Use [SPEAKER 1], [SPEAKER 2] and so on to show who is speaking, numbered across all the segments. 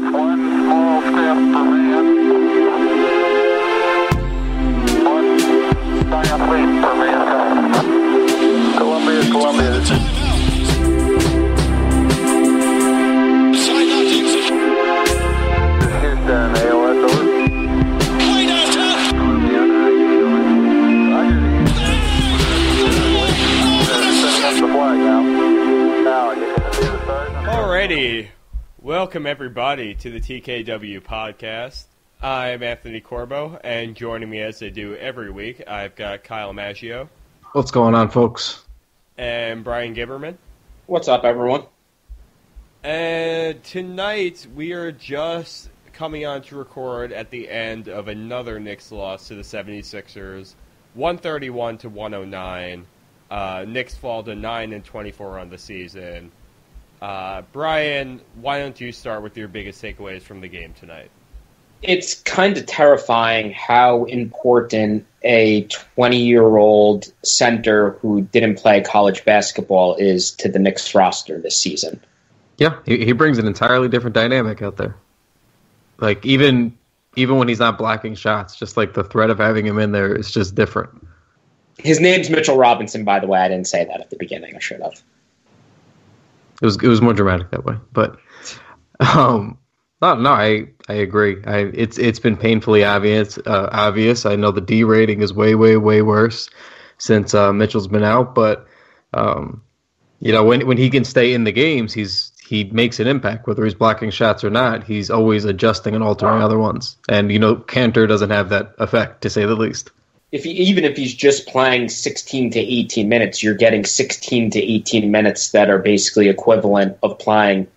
[SPEAKER 1] That's one small step for man, one giant leap for mankind. Columbia. This is Houston, AOS over.
[SPEAKER 2] Alrighty, welcome everybody to the TKW Podcast. I'm Anthony Corbo, and joining me as I do every week, I've got Kyle Maggio.
[SPEAKER 3] What's going on, folks?
[SPEAKER 2] And Bryan Gibberman.
[SPEAKER 4] What's up, everyone?
[SPEAKER 2] And tonight, we are just coming on to record at the end of another Knicks loss to the 76ers, 131 to 109. Knicks fall to 9-24 on the season. Bryan, why don't you start with your biggest takeaways from the game tonight?
[SPEAKER 4] It's kind of terrifying how important a 20-year-old center who didn't play college basketball is to the Knicks roster this season.
[SPEAKER 3] Yeah, he brings an entirely different dynamic out there. Like, even when he's not blocking shots, just like the threat of having him in there is just different.
[SPEAKER 4] His name's Mitchell Robinson, by the way. I didn't say that at the beginning. I should have.
[SPEAKER 3] It was more dramatic that way, but I agree. It's been painfully obvious. I know the D rating is way worse since Mitchell's been out, but when he can stay in the games, he makes an impact whether he's blocking shots or not. He's always adjusting and altering other ones, and Kanter doesn't have that effect, to say the least.
[SPEAKER 4] Even if he's just playing 16 to 18 minutes, you're getting 16 to 18 minutes that are basically equivalent of playing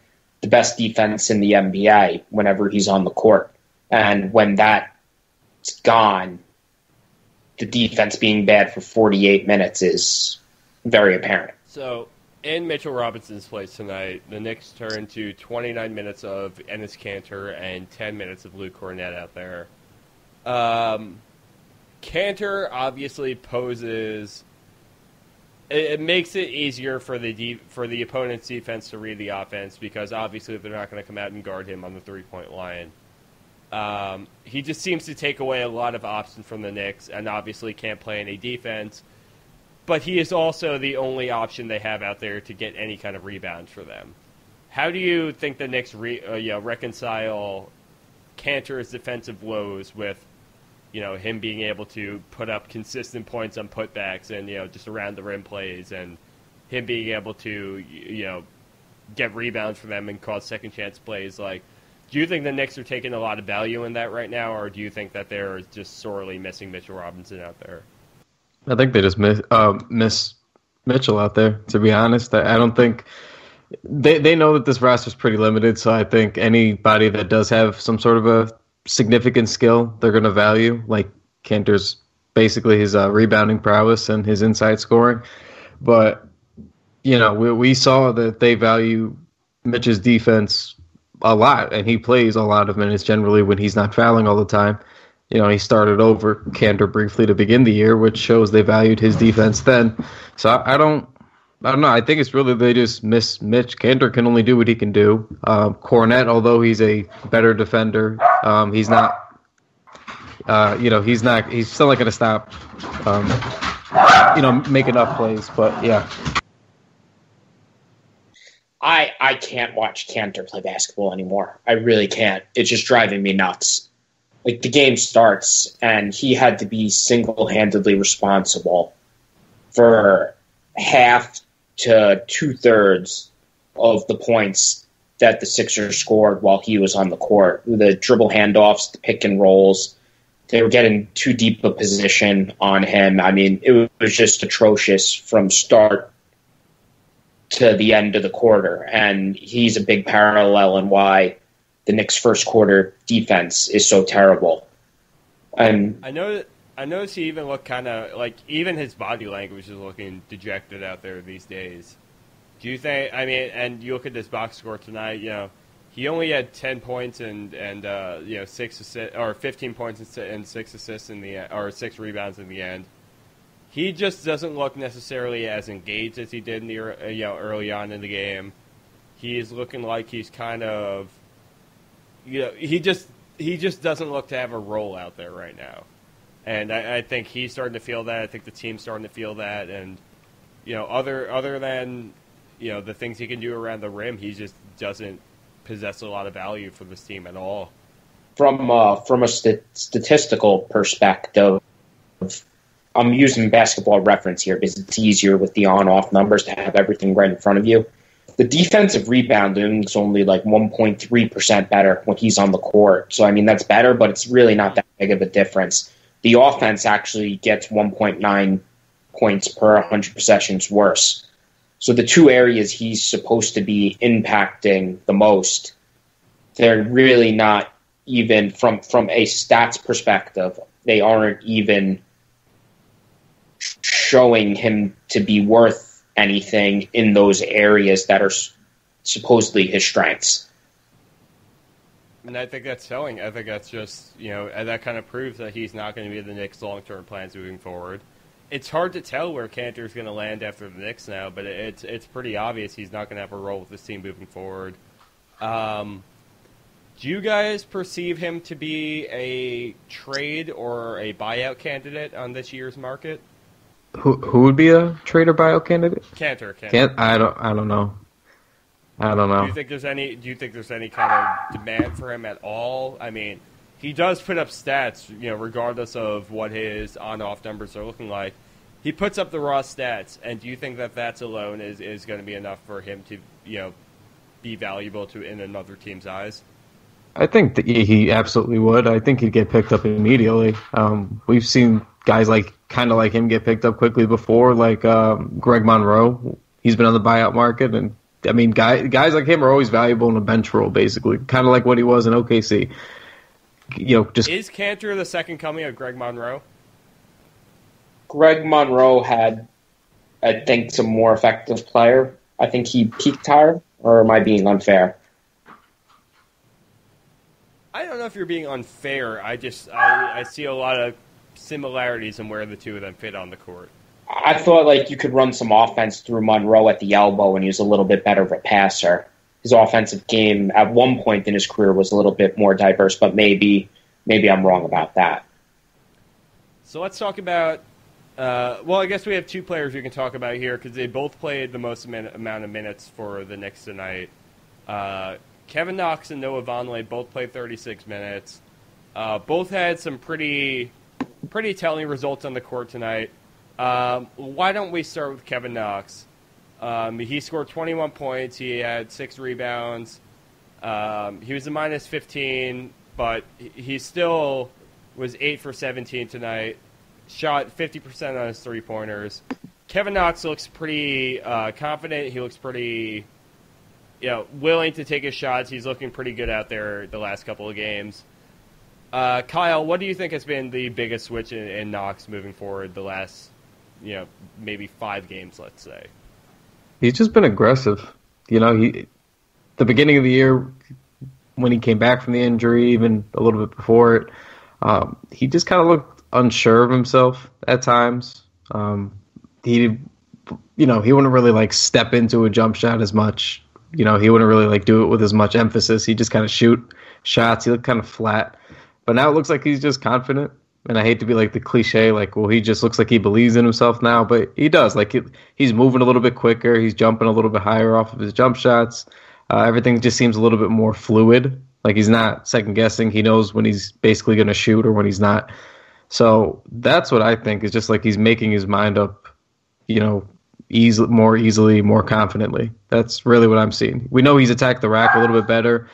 [SPEAKER 4] the best defense in the NBA whenever he's on the court. And when that's gone, the defense being bad for 48 minutes is very apparent.
[SPEAKER 2] So, in Mitchell Robinson's place tonight, the Knicks turn to 29 minutes of Enes Kanter and 10 minutes of Luke Kornet out there. Kanter obviously poses. It makes it easier for the opponent's defense to read the offense because obviously they're not going to come out and guard him on the 3-point line. He just seems to take away a lot of options from the Knicks and obviously can't play any defense. But he is also the only option they have out there to get any kind of rebounds for them. How do you think the Knicks reconcile Kanter's defensive woes with him being able to put up consistent points on putbacks and, just around the rim plays and him being able to, get rebounds for them and cause second chance plays? Like, do you think the Knicks are taking a lot of value in that right now, or do you think that they're just sorely missing Mitchell Robinson out there?
[SPEAKER 3] I think they just miss Mitchell out there, to be honest. I don't think they know that this roster is pretty limited, so I think anybody that does have some sort of a significant skill they're going to value, like Kanter's basically his rebounding prowess and his inside scoring. But we saw that they value Mitch's defense a lot, and he plays a lot of minutes generally when he's not fouling all the time. He started over Kanter briefly to begin the year, which shows they valued his defense then. So I don't know. I think it's really they just miss Mitch. Kanter can only do what he can do. Kornet, although he's a better defender, he's not. He's still not going to stop. Make enough plays. But yeah,
[SPEAKER 4] I can't watch Kanter play basketball anymore. I really can't. It's just driving me nuts. Like, the game starts, and he had to be single-handedly responsible for half to 2/3 of the points that the Sixers scored while he was on the court. The dribble handoffs, the pick and rolls, they were getting too deep a position on him. I mean, it was just atrocious from start to the end of the quarter, and he's a big parallel in why the Knicks' first quarter defense is so terrible. And
[SPEAKER 2] I noticed he even looked kind of like, even his body language is looking dejected out there these days. Do you think? I mean, and you look at this box score tonight. He only had 10 points and 6 assists, or 15 points and 6 assists or 6 rebounds in the end. He just doesn't look necessarily as engaged as he did in the early on in the game. He's looking like he's kind of he just doesn't look to have a role out there right now. And I think he's starting to feel that. I think the team's starting to feel that. And, other than, the things he can do around the rim, he just doesn't possess a lot of value for this team at all.
[SPEAKER 4] From a statistical perspective, I'm using Basketball Reference here because it's easier with the on-off numbers to have everything right in front of you. The defensive rebounding is only like 1.3% better when he's on the court. So, that's better, but it's really not that big of a difference. The offense actually gets 1.9 points per 100 possessions worse. So the two areas he's supposed to be impacting the most, they're really not even, from a stats perspective, they aren't even showing him to be worth anything in those areas that are supposedly his strengths.
[SPEAKER 2] And I think that's telling. I think that's just, that kind of proves that he's not going to be the Knicks' long-term plans moving forward. It's hard to tell where Kanter's going to land after the Knicks now, but it's pretty obvious he's not going to have a role with this team moving forward. Do you guys perceive him to be a trade or a buyout candidate on this year's market?
[SPEAKER 3] Who would be a trade or buyout candidate?
[SPEAKER 2] Kanter.
[SPEAKER 3] I don't know.
[SPEAKER 2] Do you think there's any kind of demand for him at all? He does put up stats, regardless of what his on-off numbers are looking like. He puts up the raw stats, and do you think that's alone is going to be enough for him to, be valuable in another team's eyes?
[SPEAKER 3] I think that he absolutely would. I think he'd get picked up immediately. We've seen guys kind of like him get picked up quickly before, like Greg Monroe. He's been on the buyout market, and guys like him are always valuable in a bench role, basically, kind of like what he was in OKC. Is
[SPEAKER 2] Kanter the second coming of Greg Monroe?
[SPEAKER 4] Greg Monroe had, I think, some more effective player. I think he peaked higher, or am I being unfair?
[SPEAKER 2] I don't know if you're being unfair. I see a lot of similarities in where the two of them fit on the court.
[SPEAKER 4] I thought you could run some offense through Monroe at the elbow, and he was a little bit better of a passer. His offensive game at one point in his career was a little bit more diverse, but maybe I'm wrong about that.
[SPEAKER 2] So let's talk about. I guess we have two players we can talk about here because they both played the most amount of minutes for the Knicks tonight. Kevin Knox and Noah Vonleh both played 36 minutes. Both had some pretty telling results on the court tonight. Why don't we start with Kevin Knox? He scored 21 points. He had 6 rebounds. He was a minus 15, but he still was 8 for 17 tonight. Shot 50% on his three-pointers. Kevin Knox looks pretty confident. He looks pretty willing to take his shots. He's looking pretty good out there the last couple of games. Kyle, what do you think has been the biggest switch in Knox moving forward the last, maybe 5 games, let's say?
[SPEAKER 3] He's just been aggressive. The beginning of the year, when he came back from the injury, even a little bit before it, he just kind of looked unsure of himself at times. He wouldn't really step into a jump shot as much. He wouldn't really do it with as much emphasis. He just kind of shoot shots. He looked kind of flat. But now it looks like he's just confident. And I hate to be the cliche, he just looks like he believes in himself now, but he does. He's moving a little bit quicker. He's jumping a little bit higher off of his jump shots. Everything just seems a little bit more fluid. He's not second guessing. He knows when he's basically going to shoot or when he's not. So that's what I think is just he's making his mind up, more easily, more confidently. That's really what I'm seeing. We know he's attacked the rack a little bit better.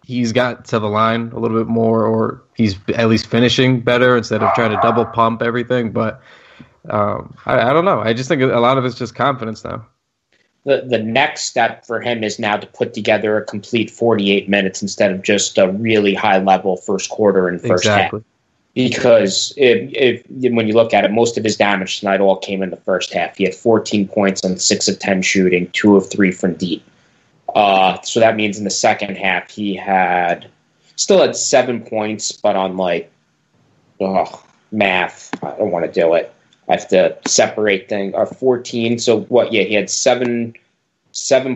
[SPEAKER 3] He's got to the line a little bit more, or he's at least finishing better instead of trying to double pump everything. But I don't know. I just think a lot of it's just confidence now.
[SPEAKER 4] The next step for him is now to put together a complete 48 minutes instead of just a really high-level first quarter and first half. Because when you look at it, most of his damage tonight all came in the first half. He had 14 points on 6 of 10 shooting, 2 of 3 from deep. So that means in the second half he still had 7 points, but on math, I don't want to do it. I have to separate things. 14. So what? Yeah, he had seven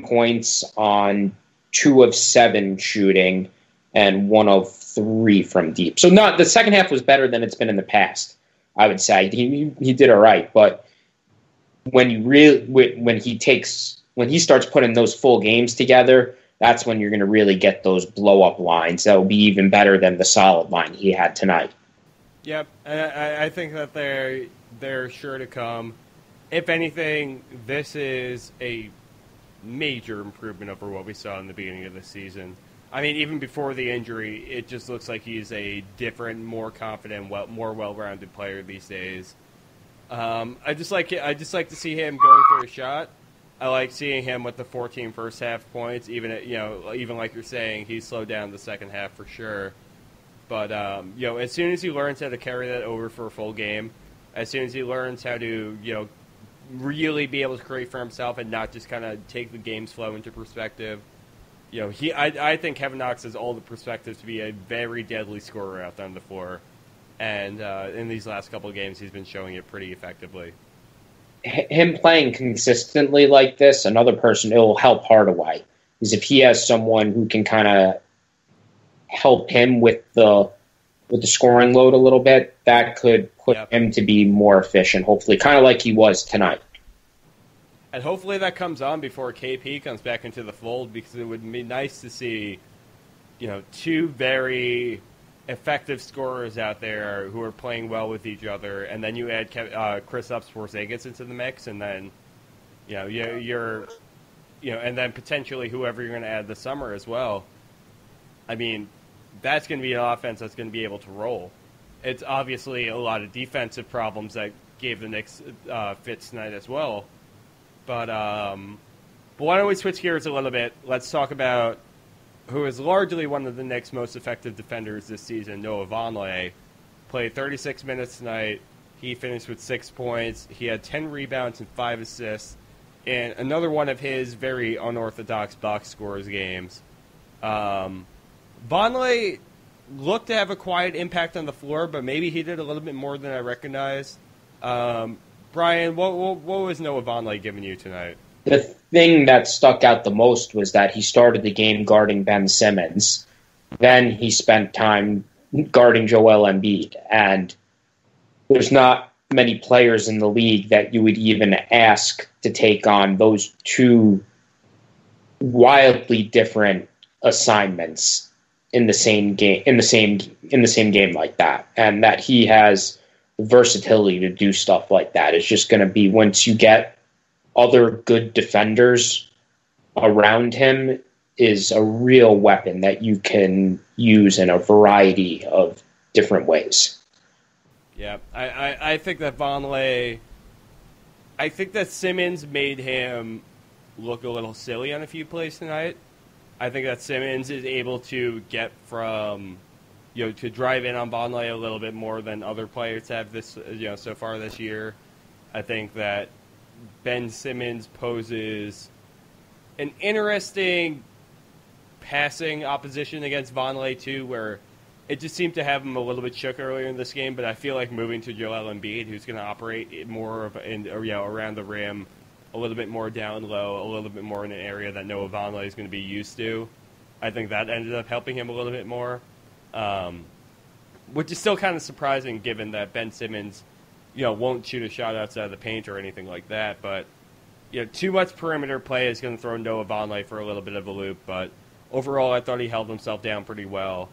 [SPEAKER 4] points on 2 of 7 shooting and 1 of 3 from deep. So the second half was better than it's been in the past, I would say. He did all right, but when he starts putting those full games together, that's when you're going to really get those blow-up lines that will be even better than the solid line he had tonight.
[SPEAKER 2] Yep, I think that they're sure to come. If anything, this is a major improvement over what we saw in the beginning of the season. I mean, even before the injury, it just looks like he's a different, more confident, more well-rounded player these days. I just like to see him going for a shot. I like seeing him with the 14 first half points. Even like you're saying, he slowed down the second half for sure. But as soon as he learns how to carry that over for a full game, as soon as he learns how to really be able to create for himself and not just kind of take the game's flow into perspective, I think Kevin Knox has all the perspective to be a very deadly scorer out there on the floor. And in these last couple of games, he's been showing it pretty effectively.
[SPEAKER 4] Him playing consistently like this, another person, it will help Hardaway. Because if he has someone who can kind of help him with the scoring load a little bit, that could put him to be more efficient, hopefully, kind of like he was tonight.
[SPEAKER 2] And hopefully that comes on before KP comes back into the fold, because it would be nice to see, 2 very effective scorers out there who are playing well with each other, and then you add Kristaps Porzingis into the mix, and then you're and then potentially whoever you're going to add this summer as well. I mean, that's going to be an offense that's going to be able to roll. It's obviously a lot of defensive problems that gave the Knicks fits tonight as well. But why don't we switch gears a little bit? Let's talk about who is largely one of the Knicks' most effective defenders this season, Noah Vonleh. Played 36 minutes tonight. He finished with 6 points. He had 10 rebounds and 5 assists in another one of his very unorthodox box scores games. Vonleh looked to have a quiet impact on the floor, but maybe he did a little bit more than I recognized. Brian, what was Noah Vonleh giving you tonight?
[SPEAKER 4] The thing that stuck out the most was that he started the game guarding Ben Simmons. Then he spent time guarding Joel Embiid. And there's not many players in the league that you would even ask to take on those 2 wildly different assignments in the same game like that. And that he has the versatility to do stuff like that. It's just going to be, once you get other good defenders around him, is a real weapon that you can use in a variety of different ways.
[SPEAKER 2] Yeah, I think that Vonleh, I think that Simmons made him look a little silly on a few plays tonight. I think that Simmons is able to get from, to drive in on Vonleh a little bit more than other players have this, so far this year. I think that Ben Simmons poses an interesting passing opposition against Vonleh too, where it just seemed to have him a little bit shook earlier in this game. But I feel like moving to Joel Embiid, who's going to operate more around the rim, a little bit more down low, a little bit more in an area that Noah Vonleh is going to be used to. I think that ended up helping him a little bit more, which is still kind of surprising given that Ben Simmons, won't shoot a shot outside of the paint or anything like that. But, too much perimeter play is going to throw Noah Vonleh for a little bit of a loop. But overall, I thought he held himself down pretty well.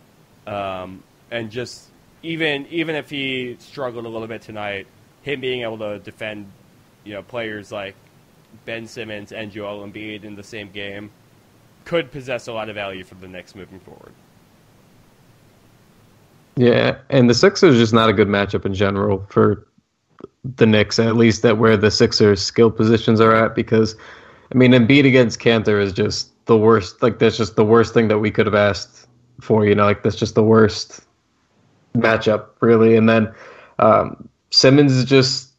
[SPEAKER 2] And just even if he struggled a little bit tonight, him being able to defend, players like Ben Simmons and Joel Embiid in the same game could possess a lot of value for the Knicks moving forward.
[SPEAKER 3] Yeah, and the Sixers just not a good matchup in general for the Knicks, at least at where the Sixers' skill positions are at, because, Embiid against Kanter is just the worst. Like, that's just the worst thing that we could have asked for, that's just the worst matchup, really. And then Simmons is just,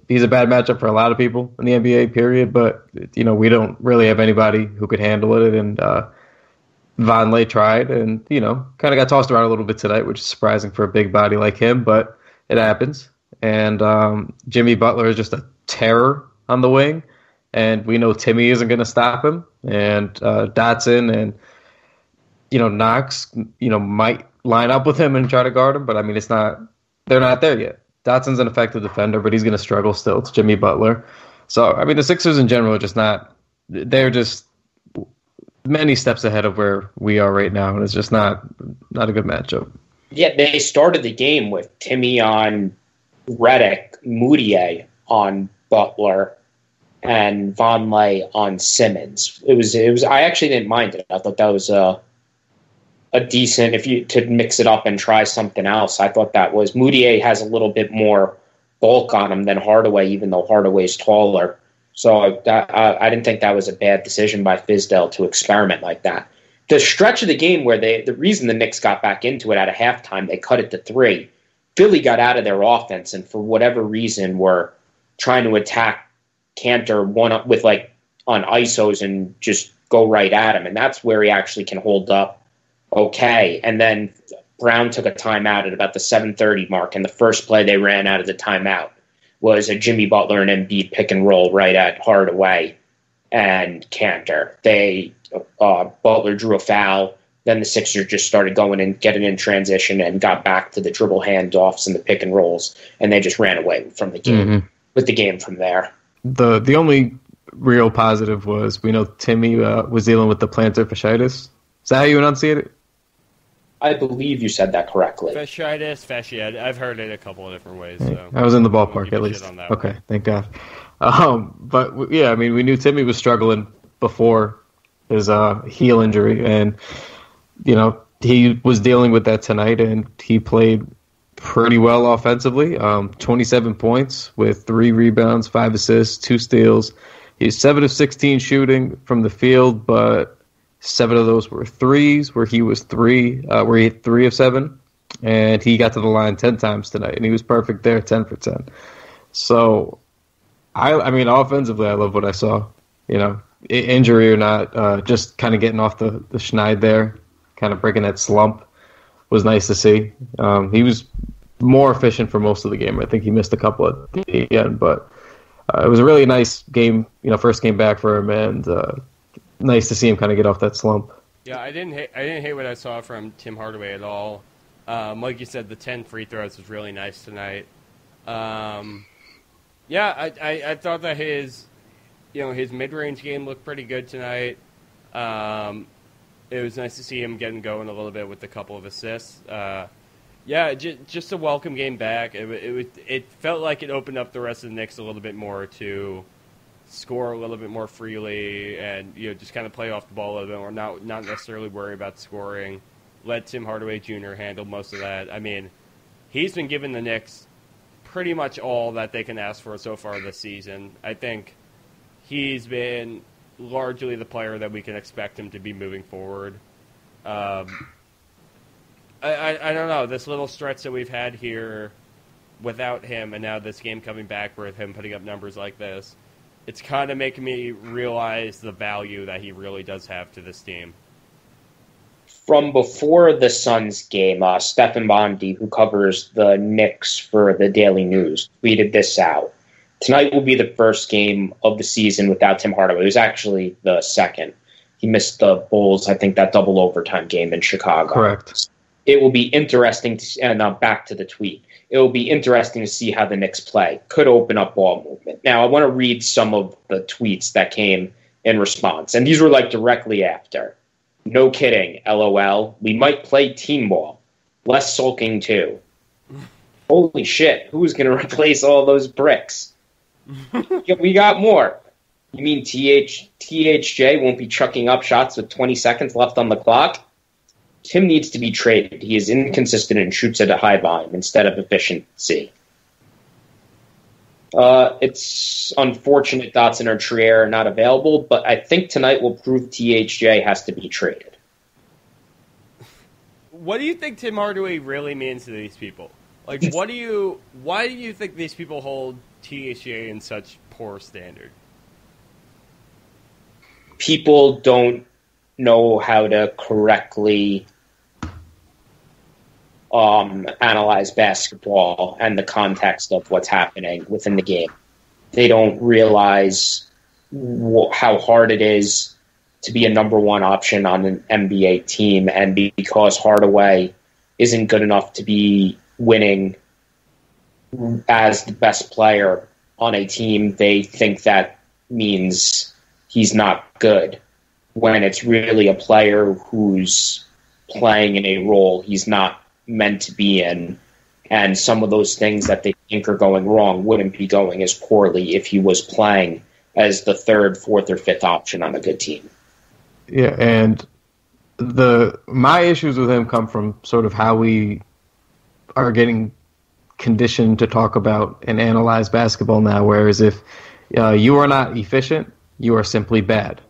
[SPEAKER 3] he's a bad matchup for a lot of people in the NBA, period, but, we don't really have anybody who could handle it, and Vonleh tried and, kind of got tossed around a little bit tonight, which is surprising for a big body like him, but it happens. And Jimmy Butler is just a terror on the wing. and we know Timmy isn't going to stop him, and Dotson and Knox might line up with him and try to guard him, but I mean they're not there yet. Dotson's an effective defender, but he's going to struggle still. It's Jimmy Butler. So I mean the Sixers in general are just they're just many steps ahead of where we are right now, and it's just not a good matchup.
[SPEAKER 4] Yeah, they started the game with Timmy on Redick, Mudiay on Butler, and Vonleh on Simmons. It was. I actually didn't mind it. I thought that was a decent to mix it up and try something else. I thought that was Mudiay has a little bit more bulk on him than Hardaway, even though Hardaway's taller. So I didn't think that was a bad decision by Fizdale to experiment like that. The stretch of the game where the reason the Knicks got back into it at a halftime, they cut it to 3. Philly got out of their offense, and for whatever reason were trying to attack Kanter one up with on ISOs and just go right at him, and that's where he actually can hold up okay. And then Brown took a timeout at about the 7:30 mark, and the first play they ran out of the timeout was a Jimmy Butler and Embiid pick and roll right at Hardaway and Kanter. Butler drew a foul. Then the Sixers just started going and getting in transition and got back to the dribble handoffs and the pick and rolls, and they just ran away from the game with the game from there.
[SPEAKER 3] The only real positive was we know Timmy was dealing with the plantar fasciitis. Is that how you enunciate it?
[SPEAKER 4] I believe you said that correctly.
[SPEAKER 2] Fasciitis. I've heard it a couple of different ways. So
[SPEAKER 3] I was in the ballpark at least. Okay, thank God. But yeah, I mean, we knew Timmy was struggling before his heel injury, and he was dealing with that tonight, and he played pretty well offensively. 27 points with 3 rebounds, 5 assists, 2 steals. He's 7 of 16 shooting from the field, but 7 of those were threes, where he had 3 of 7, and he got to the line 10 times tonight, and he was perfect there, 10 for 10. So, I mean, offensively, I love what I saw. Injury or not, just kind of getting off the schneid there, kind of breaking that slump was nice to see. He was more efficient for most of the game. I think he missed a couple at the end, but it was a really nice game, first game back for him, and nice to see him kind of get off that slump.
[SPEAKER 2] Yeah, I didn't hate what I saw from Tim Hardaway at all. Like you said, the 10 free throws was really nice tonight. Yeah, I thought that his mid-range game looked pretty good tonight. It was nice to see him getting going a little bit with a couple of assists. Yeah, just a welcome game back. It felt like it opened up the rest of the Knicks a little bit more to score a little bit more freely and just kind of play off the ball a little bit more, not necessarily worry about scoring. Let Tim Hardaway Jr. handle most of that. I mean, he's been giving the Knicks pretty much all that they can ask for so far this season. I think he's been largely the player that we can expect him to be moving forward. I don't know, this little stretch that we've had here without him, and now this game coming back with him putting up numbers like this, it's kind of making me realize the value that he really does have to this team.
[SPEAKER 4] From before the Suns game, Stephen Bondy, who covers the Knicks for the Daily News, tweeted this out. Tonight will be the first game of the season without Tim Hardaway. It was actually the second. He missed the Bulls, I think, that double overtime game in Chicago.
[SPEAKER 3] Correct.
[SPEAKER 4] It will be interesting to see, and now back to the tweet. It will be interesting to see how the Knicks play. Could open up ball movement. Now, I want to read some of the tweets that came in response, and these were directly after. No kidding, LOL. We might play team ball. Less sulking, too. Holy shit, who's going to replace all those bricks? We got more. You mean THJ won't be chucking up shots with 20 seconds left on the clock? Tim needs to be traded. He is inconsistent and shoots at a high volume instead of efficiency. It's unfortunate Dotson or Trier are not available, but I think tonight will prove THJ has to be traded.
[SPEAKER 2] What do you think Tim Hardaway really means to these people? Why do you think these people hold THJ in such poor standard?
[SPEAKER 4] People don't know how to correctly analyze basketball and the context of what's happening within the game. They don't realize how hard it is to be a number one option on an NBA team, and because Hardaway isn't good enough to be winning as the best player on a team, they think that means he's not good, when it's really a player who's playing in a role he's not meant to be in, and some of those things that they think are going wrong wouldn't be going as poorly if he was playing as the third, fourth, or fifth option on a good team.
[SPEAKER 3] Yeah, and my issues with him come from sort of how we are getting conditioned to talk about and analyze basketball now, whereas if you are not efficient, you are simply bad.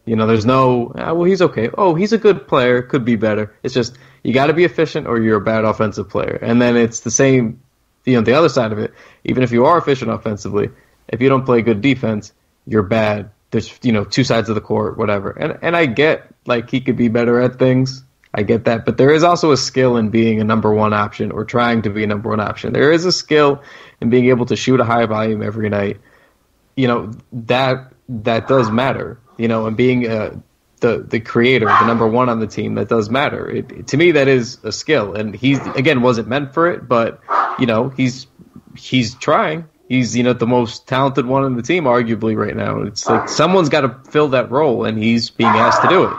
[SPEAKER 3] There's no, well, he's okay. Oh, he's a good player, could be better. It's just, you got to be efficient or you're a bad offensive player. And then it's the same, the other side of it. Even if you are efficient offensively, if you don't play good defense, you're bad. There's, two sides of the court, whatever. And I get, he could be better at things. I get that. But there is also a skill in being a number one option or trying to be a number one option. There is a skill in being able to shoot a high volume every night. That does matter. And being the creator, the number one on the team, that does matter. To me, that is a skill. And he, again, wasn't meant for it, but, he's trying. He's, the most talented one on the team, arguably, right now. It's like someone's got to fill that role, and he's being asked to do it.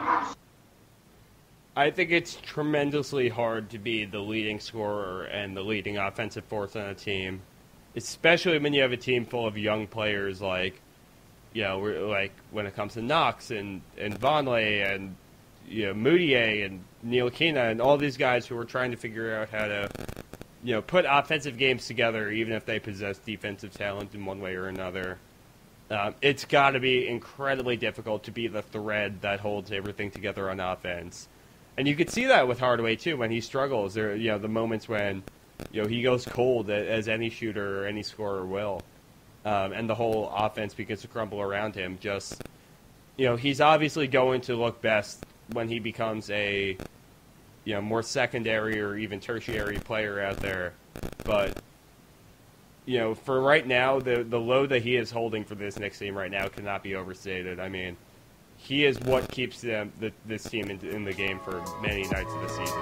[SPEAKER 2] I think it's tremendously hard to be the leading scorer and the leading offensive force on a team, especially when you have a team full of young players like when it comes to Knox and Vonleh and Mudiay and Ntilikina and all these guys who are trying to figure out how to put offensive games together, even if they possess defensive talent in one way or another. It's got to be incredibly difficult to be the thread that holds everything together on offense. And you could see that with Hardaway, too, when he struggles. There, the moments when, he goes cold, as any shooter or any scorer will. And the whole offense begins to crumble around him. Just, he's obviously going to look best when he becomes a, more secondary or even tertiary player out there. But, for right now, the load that he is holding for this Knicks team right now cannot be overstated. I mean, he is what keeps this team in the game for many nights of the season.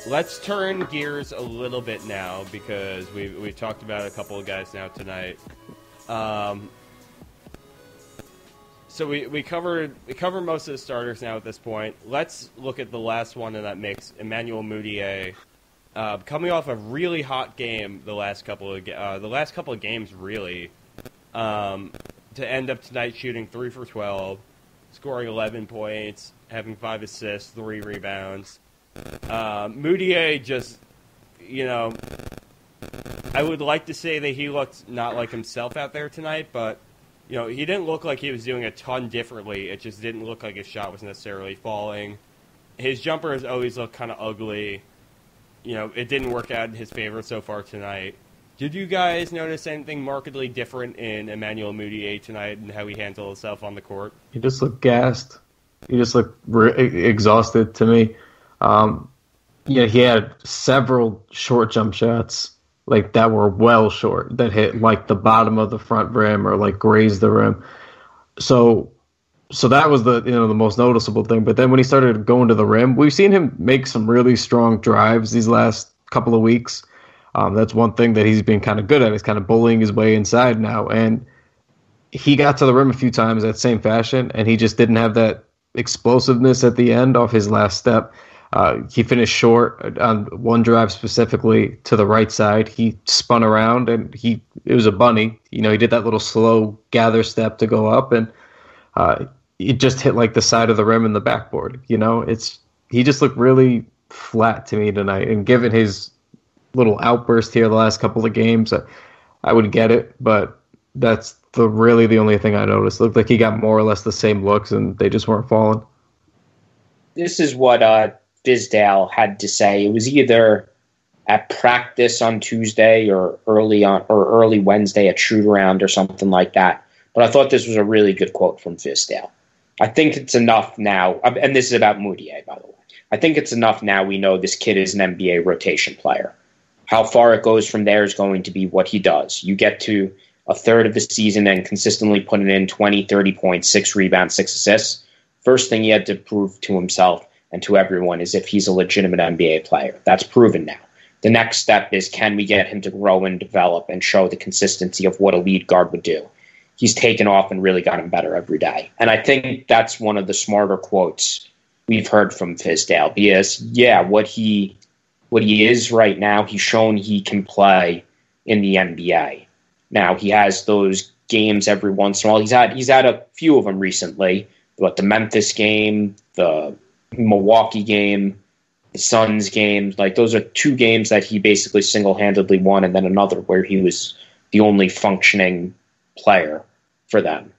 [SPEAKER 2] Let's turn gears a little bit now, because we've talked about a couple of guys now tonight. So we covered most of the starters now at this point. Let's look at the last one in that mix, Emmanuel Mudiay, coming off a really hot game the last couple of games, really, to end up tonight shooting 3 for 12, scoring 11 points, having 5 assists, 3 rebounds. Mudiay just, I would like to say that he looked not like himself out there tonight, but he didn't look like he was doing a ton differently. It just didn't look like his shot was necessarily falling. His jumper has always looked kind of ugly. It didn't work out in his favor so far tonight. Did you guys notice anything markedly different in Emmanuel Mudiay tonight and how he handled himself on the court?
[SPEAKER 3] He just looked gassed. He just looked exhausted to me. He had several short jump shots that were well short, that hit the bottom of the front rim or grazed the rim. So that was the most noticeable thing. But then when he started going to the rim, we've seen him make some really strong drives these last couple of weeks. That's one thing that he's been kind of good at. He's kind of bullying his way inside now, and he got to the rim a few times that same fashion, and he just didn't have that explosiveness at the end off his last step. He finished short on one drive specifically to the right side. He spun around and it was a bunny. He did that little slow gather step to go up, and it just hit the side of the rim and the backboard. He just looked really flat to me tonight. And given his little outburst here the last couple of games, I would get it, but that's really the only thing I noticed. It looked like he got more or less the same looks, and they just weren't falling.
[SPEAKER 4] This is what Fizdale had to say. It was either at practice on Tuesday or early Wednesday at shoot around or something like that. But I thought this was a really good quote from Fizdale. I think it's enough now, and this is about Mudiay, by the way. I think it's enough now we know this kid is an NBA rotation player. How far it goes from there is going to be what he does. You get to a third of the season and consistently putting in 20, 30 points, 6 rebounds, 6 assists. First thing he had to prove to himself and to everyone is if he's a legitimate NBA player. That's proven now. The next step is, can we get him to grow and develop and show the consistency of what a lead guard would do? He's taken off and really gotten better every day. And I think that's one of the smarter quotes we've heard from Fizdale, because, what he is right now, he's shown he can play in the NBA. Now, he has those games every once in a while. He's had a few of them recently, but the Memphis game, the Milwaukee game, the Suns game, like those are 2 games that he basically single-handedly won, and then another where he was the only functioning player for them.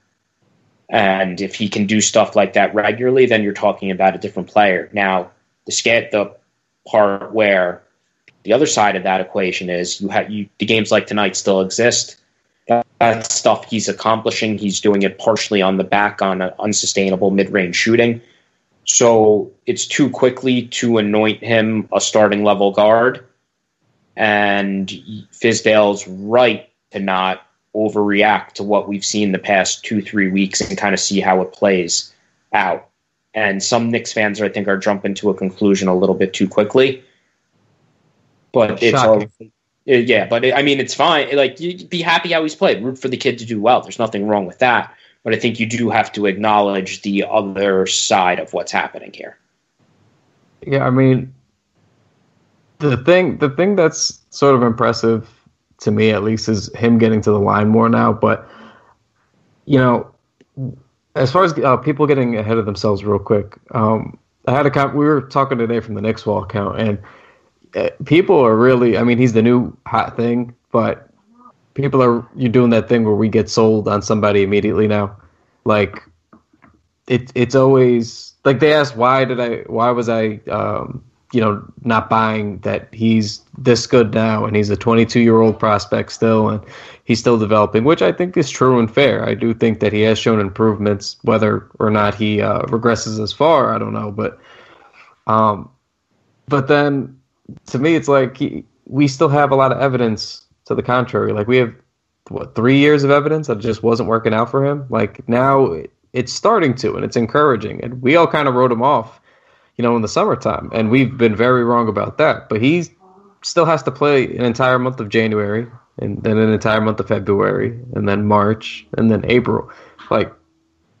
[SPEAKER 4] And if he can do stuff like that regularly, then you're talking about a different player. Now, the part where the other side of that equation is the games like tonight still exist. That stuff he's accomplishing, he's doing it partially on the back on an unsustainable mid-range shooting. So it's too quickly to anoint him a starting level guard. And Fizdale's right to not overreact to what we've seen the past 2-3 weeks and kind of see how it plays out. And some Knicks fans, I think, are jumping to a conclusion a little bit too quickly. But it's it's fine. Like, you be happy how he's played. Root for the kid to do well. There's nothing wrong with that. But I think you do have to acknowledge the other side of what's happening here.
[SPEAKER 3] Yeah, I mean, the thing that's sort of impressive to me, at least, is him getting to the line more now. But, as far as people getting ahead of themselves real quick, we were talking today from the Knicks Wall account, and people are really, I mean, he's the new hot thing, but you're doing that thing where we get sold on somebody immediately now. Like, it's always, like, they asked, why was I not buying that he's this good now, and he's a 22-year-old prospect still, and he's still developing, which I think is true and fair. I do think that he has shown improvements. Whether or not he regresses as far, I don't know. But then, to me, it's like we still have a lot of evidence to the contrary. Like, we have, 3 years of evidence that it just wasn't working out for him? Like, now it's starting to, and it's encouraging. And we all kind of wrote him off, in the summertime. And we've been very wrong about that. But he still has to play an entire month of January, and then an entire month of February, and then March, and then April. Like,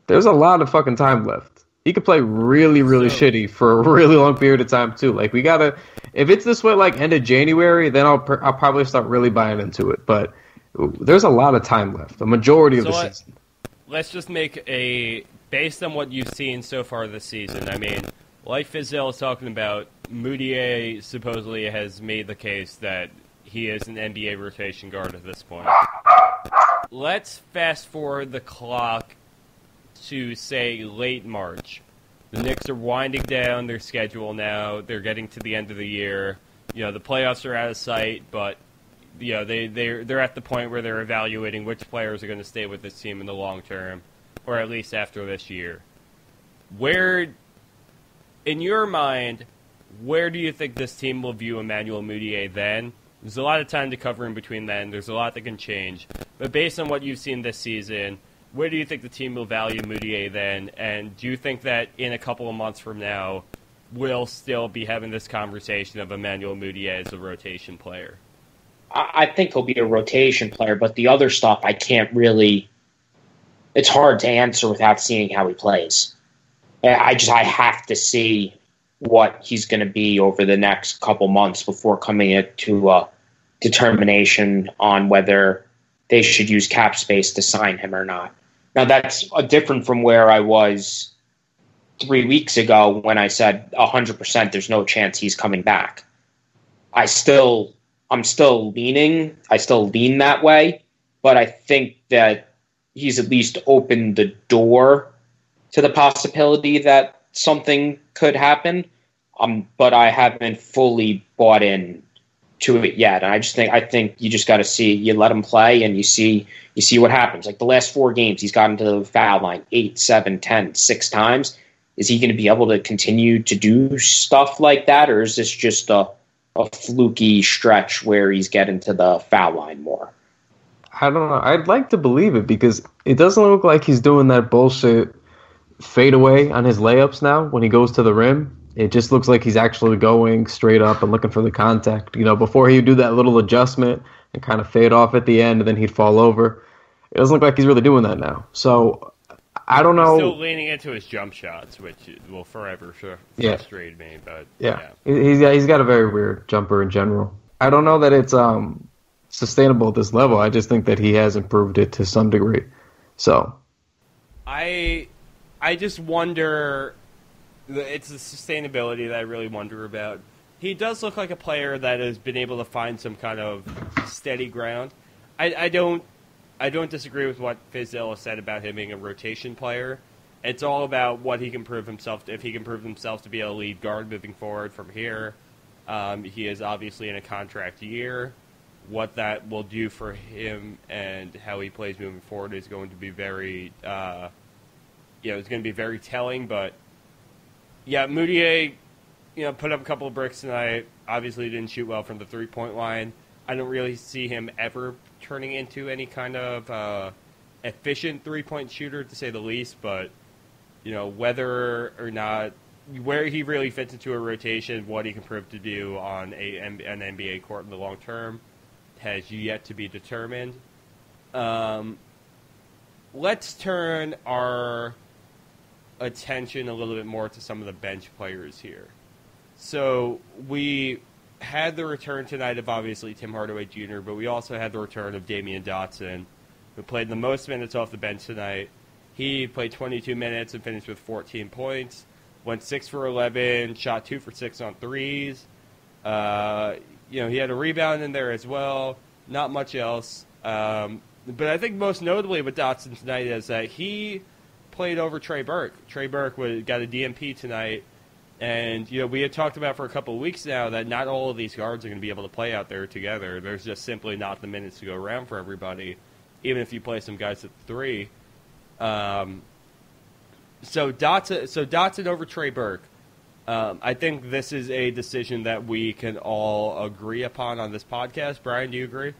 [SPEAKER 3] there's a lot of fucking time left. He could play really, really shitty for a really long period of time, too. Like, we gotta, if it's this way, like, end of January, then I'll probably start really buying into it. But there's a lot of time left, the majority of the season.
[SPEAKER 2] Let's just make based on what you've seen so far this season, I mean, like Fizdale is talking about, Mudiay supposedly has made the case that he is an NBA rotation guard at this point. Let's fast forward the clock to, say, late March. The Knicks are winding down their schedule now. They're getting to the end of the year. The playoffs are out of sight, but they're at the point where they're evaluating which players are going to stay with this team in the long term, or at least after this year. In your mind, where do you think this team will view Emmanuel Mudiay then? There's a lot of time to cover in between then. There's a lot that can change. But based on what you've seen this season, where do you think the team will value Mudiay then? And do you think that in a couple of months from now, we'll still be having this conversation of Emmanuel Mudiay as a rotation player?
[SPEAKER 4] I think he'll be a rotation player, but the other stuff I can't really... It's hard to answer without seeing how he plays. I have to see what he's going to be over the next couple months before coming to a determination on whether they should use cap space to sign him or not. Now, that's different from where I was 3 weeks ago when I said 100% there's no chance he's coming back. I still lean that way, but I think that he's at least opened the door to the possibility that something could happen. But I haven't fully bought in to it yet. And I think you just got to see, you let him play and you see what happens. Like the last 4 games, he's gotten to the foul line 8, 7, 10, 6 times. Is he going to be able to continue to do stuff like that, or is this just a fluky stretch where he's getting to the foul line more?
[SPEAKER 3] I don't know. I'd like to believe it because it doesn't look like he's doing that bullshit fadeaway on his layups now when he goes to the rim. It just looks like he's actually going straight up and looking for the contact. Before he'd do that little adjustment and kind of fade off at the end and then he'd fall over. It doesn't look like he's really doing that now. So I don't know.
[SPEAKER 2] He's still leaning into his jump shots, which will forever frustrate me. But
[SPEAKER 3] yeah. He's got a very weird jumper in general. I don't know that it's sustainable at this level. I just think that he has improved it to some degree. So
[SPEAKER 2] I just wonder. It's the sustainability that I really wonder about. He does look like a player that has been able to find some kind of steady ground. I don't disagree with what Fizdale has said about him being a rotation player. It's all about what he can prove himself. If he can prove himself to be a lead guard moving forward from here, he is obviously in a contract year. What that will do for him and how he plays moving forward is going to be very, it's going to be very telling. But yeah, Mudiay, put up a couple of bricks tonight. Obviously didn't shoot well from the 3-point line. I don't really see him ever turning into any kind of efficient 3-point shooter, to say the least. But, whether or not, where he really fits into a rotation, what he can prove to do on an NBA court in the long term has yet to be determined. Let's turn our attention a little bit more to some of the bench players here. So we had the return tonight of obviously Tim Hardaway Jr., but we also had the return of Damian Dotson, who played the most minutes off the bench tonight. He played 22 minutes and finished with 14 points, went 6 for 11, shot 2 for 6 on threes. He had a rebound in there as well. Not much else. But I think most notably with Dotson tonight is that he played over Trey Burke. Trey Burke got a DMP tonight. And, we had talked about for a couple of weeks now that not all of these guards are going to be able to play out there together. There's just simply not the minutes to go around for everybody, even if you play some guys at 3. So Dotson over Trey Burke. I think this is a decision that we can all agree upon on this podcast. Brian, do you agree?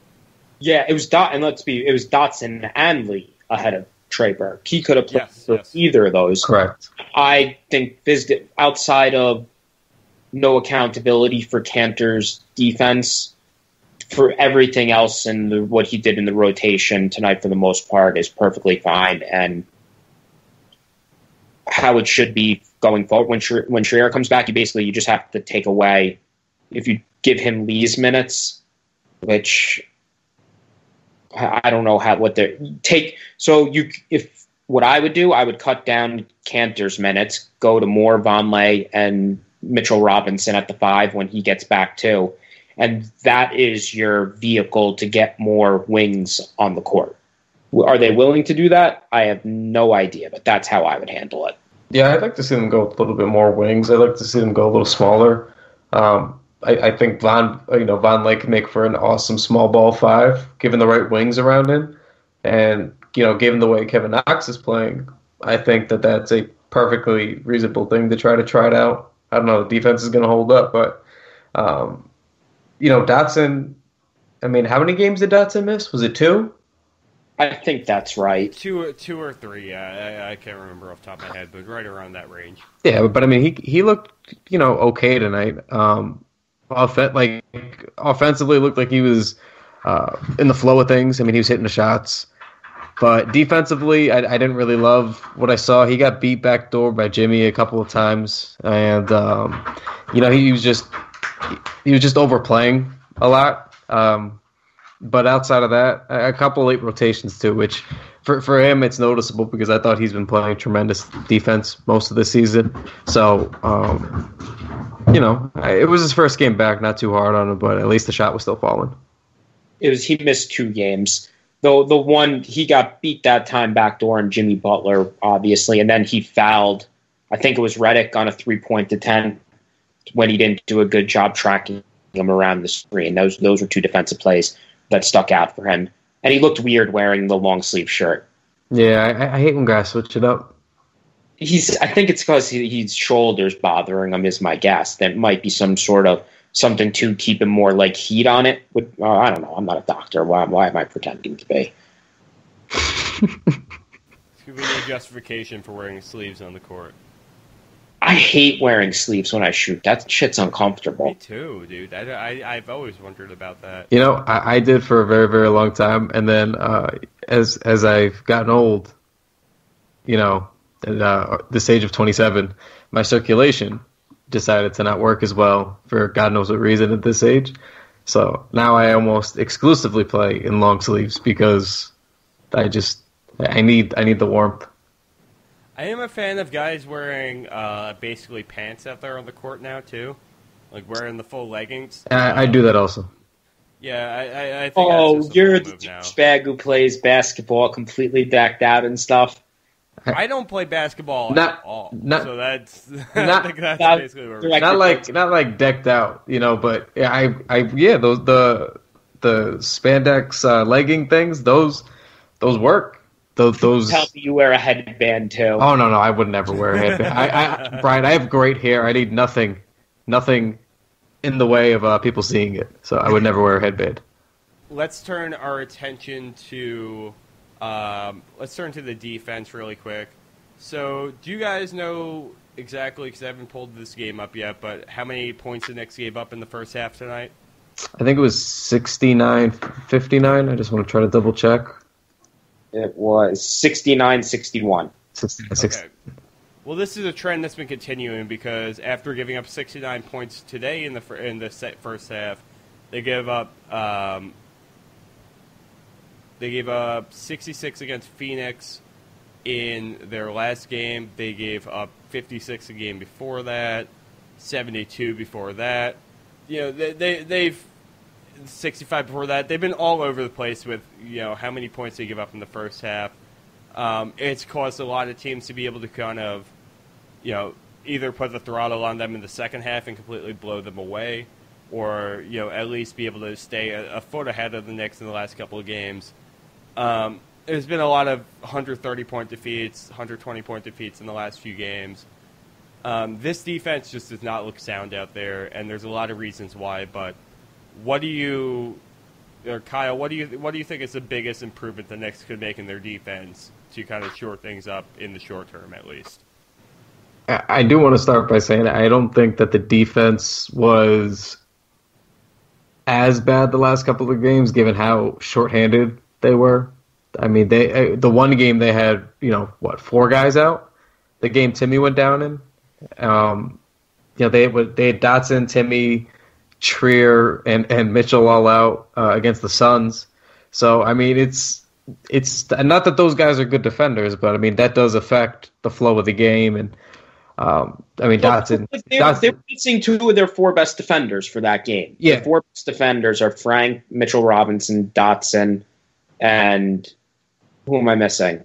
[SPEAKER 4] Yeah, it was Dotson and Lee ahead of Trey Burke. He could have played either of those.
[SPEAKER 3] Correct.
[SPEAKER 4] I think Fizdale, outside of no accountability for Kanter's defense, for everything else and what he did in the rotation tonight for the most part is perfectly fine and how it should be going forward. When Schreier comes back, you just have to take away, if you give him Lee's minutes, which I don't know what they take. So if what I would do, I would cut down Kanter's minutes, go to more Vonleh and Mitchell Robinson at the 5 when he gets back too. And that is your vehicle to get more wings on the court. Are they willing to do that? I have no idea, but that's how I would handle it.
[SPEAKER 3] Yeah, I'd like to see them go a little bit more wings. I'd like to see them go a little smaller. I think Vonleh can make for an awesome small ball 5, given the right wings around him. And, given the way Kevin Knox is playing, I think that that's a perfectly reasonable thing to try it out. I don't know, the defense is going to hold up, but, Dotson, how many games did Dotson miss? Was it 2?
[SPEAKER 4] I think that's right.
[SPEAKER 2] 2 or 3, I can't remember off the top of my head, but right around that range.
[SPEAKER 3] Yeah, but he looked, okay tonight. Offensively, looked like he was in the flow of things. He was hitting the shots. But defensively, I didn't really love what I saw. He got beat backdoor by Jimmy a couple of times. And, he was just overplaying a lot. But outside of that, a couple of late rotations too, which for him it's noticeable because I thought he's been playing tremendous defense most of the season. So, it was his first game back, not too hard on him, but at least the shot was still falling.
[SPEAKER 4] He missed 2 games. Though the one he got beat that time backdoor on Jimmy Butler, obviously, and then he fouled. I think it was Redick on a 3-point attempt when he didn't do a good job tracking him around the screen. Those were two defensive plays that stuck out for him. And he looked weird wearing the long sleeve shirt.
[SPEAKER 3] Yeah, I hate when guys switch it up.
[SPEAKER 4] I think it's because his shoulders bothering him, is my guess. That might be some sort of something to keep him more like heat on it. I don't know. I'm not a doctor. Why am I pretending to be?
[SPEAKER 2] It's giving you a justification for wearing sleeves on the court.
[SPEAKER 4] I hate wearing sleeves when I shoot. That shit's uncomfortable.
[SPEAKER 2] Me too, dude. I've always wondered about that.
[SPEAKER 3] You know, I did for a very, very long time, and then as I've gotten old, you know, at this age of 27, my circulation decided to not work as well for God knows what reason at this age. So now I almost exclusively play in long sleeves because I need the warmth.
[SPEAKER 2] I am a fan of guys wearing basically pants out there on the court now too, like wearing the full leggings.
[SPEAKER 3] I do that also.
[SPEAKER 2] Yeah, I think.
[SPEAKER 4] Oh, you're the
[SPEAKER 2] now.
[SPEAKER 4] douchebag who plays basketball completely decked out and stuff.
[SPEAKER 2] I don't play basketball at all, so that's I think that's basically where we're
[SPEAKER 3] not like decked out, you know. But yeah, those the spandex legging things, those work. Those.
[SPEAKER 4] Tell me you wear a headband too.
[SPEAKER 3] Oh no, I would never wear a headband. Brian, I have great hair. I need nothing in the way of people seeing it. So I would never wear a headband.
[SPEAKER 2] Let's turn our attention to the defense really quick. So, do you guys know exactly, because I haven't pulled this game up yet, but how many points the Knicks gave up in the first half tonight?
[SPEAKER 3] I think it was 69-59. I just want to try to double check.
[SPEAKER 4] It was 69-61.
[SPEAKER 3] 69-60.
[SPEAKER 2] Okay. Well, this is a trend that's been continuing because after giving up 69 points today in the first half, they gave up 66 against Phoenix in their last game. They gave up 56 a game before that, 72 before that. You know, they've 65 before that. They've been all over the place with, you know, how many points they give up in the first half. It's caused a lot of teams to be able to kind of, you know, either put the throttle on them in the second half and completely blow them away, or, you know, at least be able to stay a foot ahead of the Knicks in the last couple of games. There's been a lot of 130-point defeats, 120-point defeats in the last few games. This defense just does not look sound out there, and there's a lot of reasons why. But Kyle, what do you think is the biggest improvement the Knicks could make in their defense to kind of shore things up in the short term, at least?
[SPEAKER 3] I do want to start by saying I don't think that the defense was as bad the last couple of games, given how shorthanded they were. I mean, the one game they had, you know, 4 guys out. The game Timmy went down in. You know, they had Dotson, Timmy, Trier, and Mitchell all out against the Suns. So I mean, it's not that those guys are good defenders, but I mean that does affect the flow of the game. And I mean, Dotson.
[SPEAKER 4] They're missing 2 of their 4 best defenders for that game.
[SPEAKER 3] Yeah.
[SPEAKER 4] The 4 best defenders are Frank, Mitchell Robinson, Dotson, and who am I missing?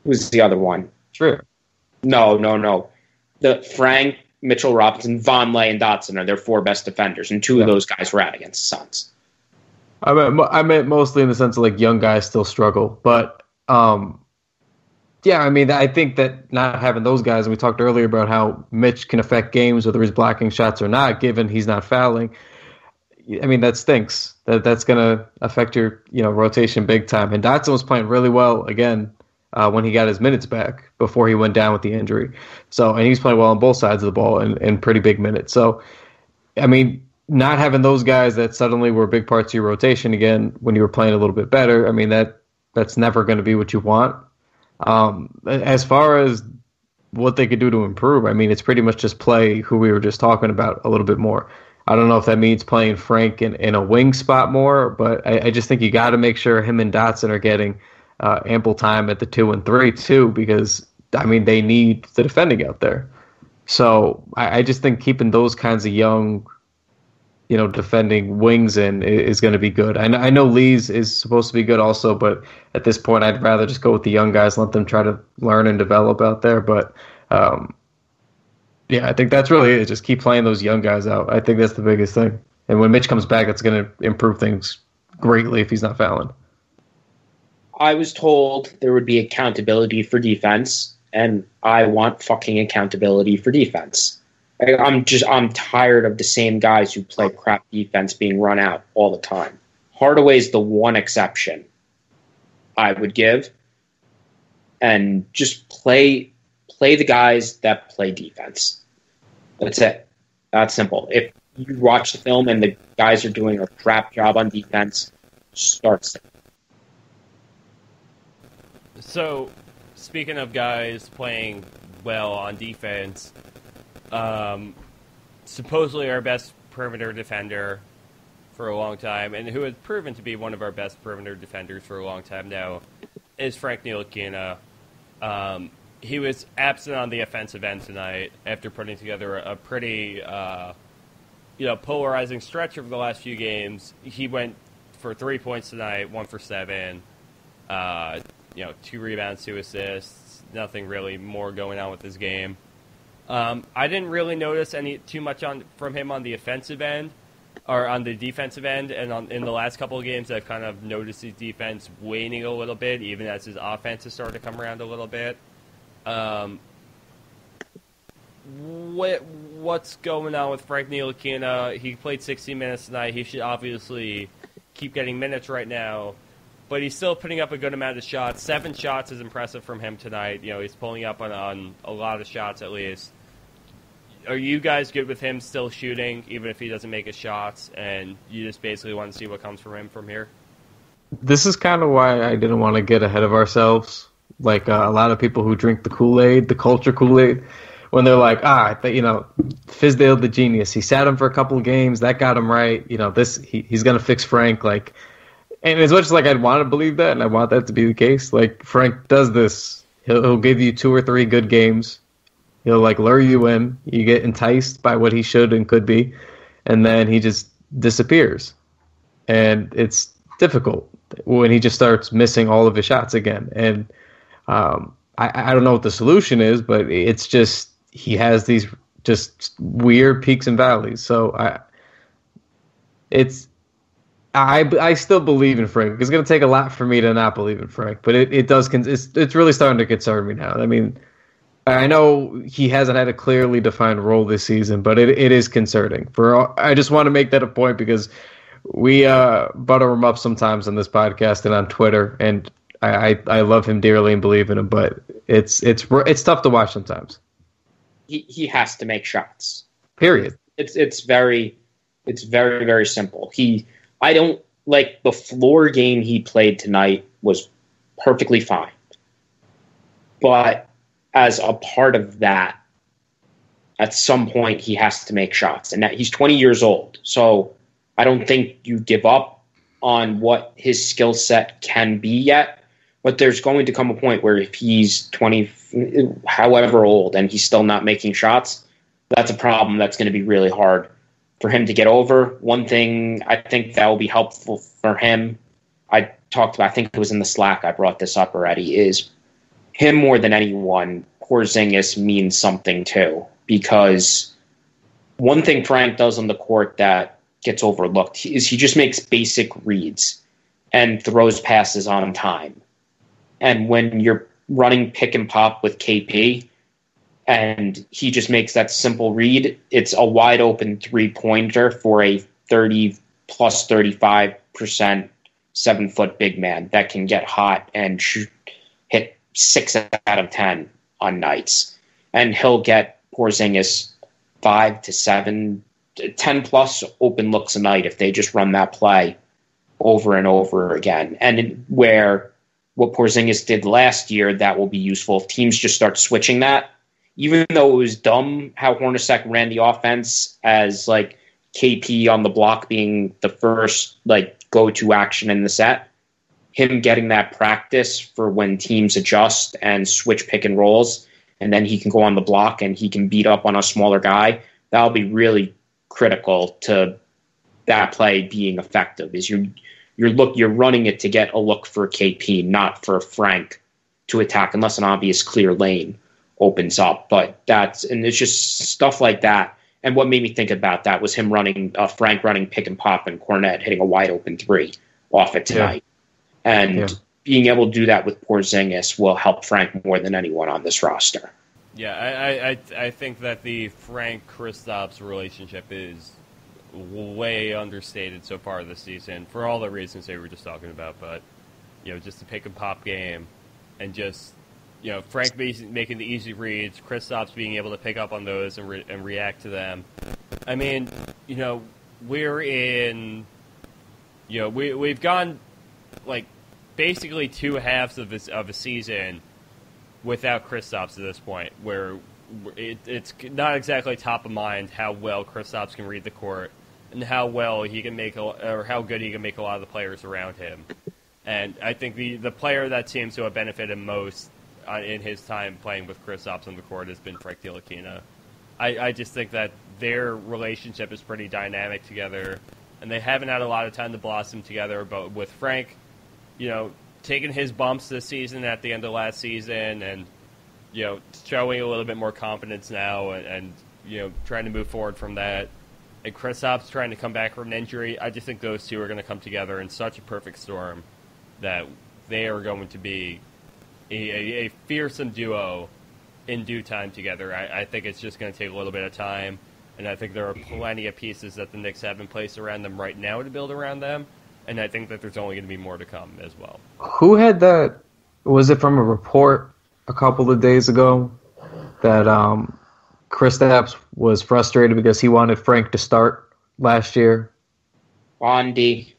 [SPEAKER 4] Who's the other one?
[SPEAKER 3] Trier.
[SPEAKER 4] No. The Frank, Mitchell Robinson, Vonleh, and Dotson are their 4 best defenders, and 2 of those guys were out against the Suns.
[SPEAKER 3] I meant mostly in the sense of like young guys still struggle, but yeah, I mean, I think that not having those guys, and we talked earlier about how Mitch can affect games whether he's blocking shots or not, given he's not fouling. I mean, that stinks. That's going to affect your, you know, rotation big time. And Dotson was playing really well again when he got his minutes back before he went down with the injury. So, and he's playing well on both sides of the ball in pretty big minutes. So, I mean, not having those guys that suddenly were big parts of your rotation again when you were playing a little bit better, I mean, that's never going to be what you want. As far as what they could do to improve, I mean, it's pretty much just play who we were just talking about a little bit more. I don't know if that means playing Frank in a wing spot more, but I just think you got to make sure him and Dotson are getting ample time at the 2 and 3 too, because I mean they need the defending out there. So I just think keeping those kinds of young, you know, defending wings in is going to be good. I know Lee's is supposed to be good also, but at this point I'd rather just go with the young guys, let them try to learn and develop out there. But yeah, I think that's really it. Just keep playing those young guys out. I think that's the biggest thing. And when Mitch comes back, that's going to improve things greatly if he's not fouling.
[SPEAKER 4] I was told there would be accountability for defense, and I want fucking accountability for defense. I'm tired of the same guys who play crap defense being run out all the time. Hardaway's the one exception I would give, and just play the guys that play defense. That's it. That's simple. If you watch the film and the guys are doing a crap job on defense, start.
[SPEAKER 2] So, speaking of guys playing well on defense, supposedly our best perimeter defender for a long time, and who has proven to be one of our best perimeter defenders for a long time now, is Frank Ntilikina. He was absent on the offensive end tonight after putting together a pretty, polarizing stretch over the last few games. He went for 3 points tonight, 1 for 7, 2 rebounds, 2 assists. Nothing really more going on with his game. I didn't really notice too much from him on the offensive end or on the defensive end, and in the last couple of games, I've kind of noticed his defense waning a little bit, even as his offense has started to come around a little bit. What's going on with Frank Ntilikina? He played 60 minutes tonight. He should obviously keep getting minutes right now, but he's still putting up a good amount of shots. 7 shots is impressive from him tonight. He's pulling up on a lot of shots at least. Are you guys good with him still shooting, even if he doesn't make his shots, and you just basically want to see what comes from him from here?
[SPEAKER 3] This is kind of why I didn't want to get ahead of ourselves. Like a lot of people who drink the Kool-Aid, the culture Kool-Aid, when they're like, Fizdale the genius. He sat him for a couple of games. That got him right. He's going to fix Frank. And as much as I'd want to believe that, and I want that to be the case, Frank does this. He'll give you 2 or 3 good games. He'll lure you in. You get enticed by what he should and could be, and then he just disappears. And it's difficult when he just starts missing all of his shots again. And I don't know what the solution is, but it's just he has these just weird peaks and valleys. So I still believe in Frank. It's going to take a lot for me to not believe in Frank, but it's really starting to concern me now. I mean, I know he hasn't had a clearly defined role this season, but it is concerning. I just want to make that a point because we butter him up sometimes on this podcast and on Twitter, and I love him dearly and believe in him, but it's tough to watch sometimes.
[SPEAKER 4] He has to make shots.
[SPEAKER 3] Period.
[SPEAKER 4] It's very very simple. I don't like the floor game he played tonight was perfectly fine, but as a part of that, at some point he has to make shots, and that he's 20 years old. So I don't think you give up on what his skill set can be yet. But there's going to come a point where if he's 20, however old, and he's still not making shots, that's a problem that's going to be really hard for him to get over. One thing I think that will be helpful for him, I think it was in the Slack, I brought this up already, is him more than anyone, Porzingis means something too. Because one thing Frank does on the court that gets overlooked is he just makes basic reads and throws passes on time. And when you're running pick and pop with KP and he just makes that simple read, it's a wide open 3-pointer for a 30 plus 35% 7-foot big man that can get hot and hit 6 out of 10 on nights. And he'll get Porzingis 5 to 7, 10 plus open looks a night if they just run that play over and over again. And what Porzingis did last year, that will be useful if teams just start switching that. Even though it was dumb how Hornacek ran the offense as KP on the block being the first go-to action in the set, him getting that practice for when teams adjust and switch pick and rolls, and then he can go on the block and he can beat up on a smaller guy, that'll be really critical to that play being effective. Is you're running it to get a look for KP, not for Frank to attack, unless an obvious clear lane opens up. But it's just stuff like that. And what made me think about that was him Frank running pick and pop, and Cornet hitting a wide open three off it tonight. Yeah. And being able to do that with Porzingis will help Frank more than anyone on this roster.
[SPEAKER 2] Yeah, I think that the Frank-Kristaps relationship is way understated so far this season for all the reasons they were just talking about. But, just the pick and pop game and just, Frank making the easy reads, Kristaps being able to pick up on those and react to them. I mean, we're in, we've gone, like, basically two halves of a season without Kristaps at this point, where it's not exactly top of mind how well Kristaps can read the court and how well he can how good he can make a lot of the players around him. And I think the player that seems to have benefited most in his time playing with Kristaps on the court has been Frank Ntilikina. I just think that their relationship is pretty dynamic together, and they haven't had a lot of time to blossom together. But with Frank, taking his bumps this season at the end of last season and, showing a little bit more confidence now and trying to move forward from that. And Kristaps trying to come back from an injury. I just think those two are going to come together in such a perfect storm that they are going to be a fearsome duo in due time together. I think it's just going to take a little bit of time, and I think there are plenty of pieces that the Knicks have in place around them right now to build around them, and I think that there's only going to be more to come as well.
[SPEAKER 3] Who had that? Was it from a report a couple of days ago that Kristaps was frustrated because he wanted Frank to start last year?
[SPEAKER 4] Bondi.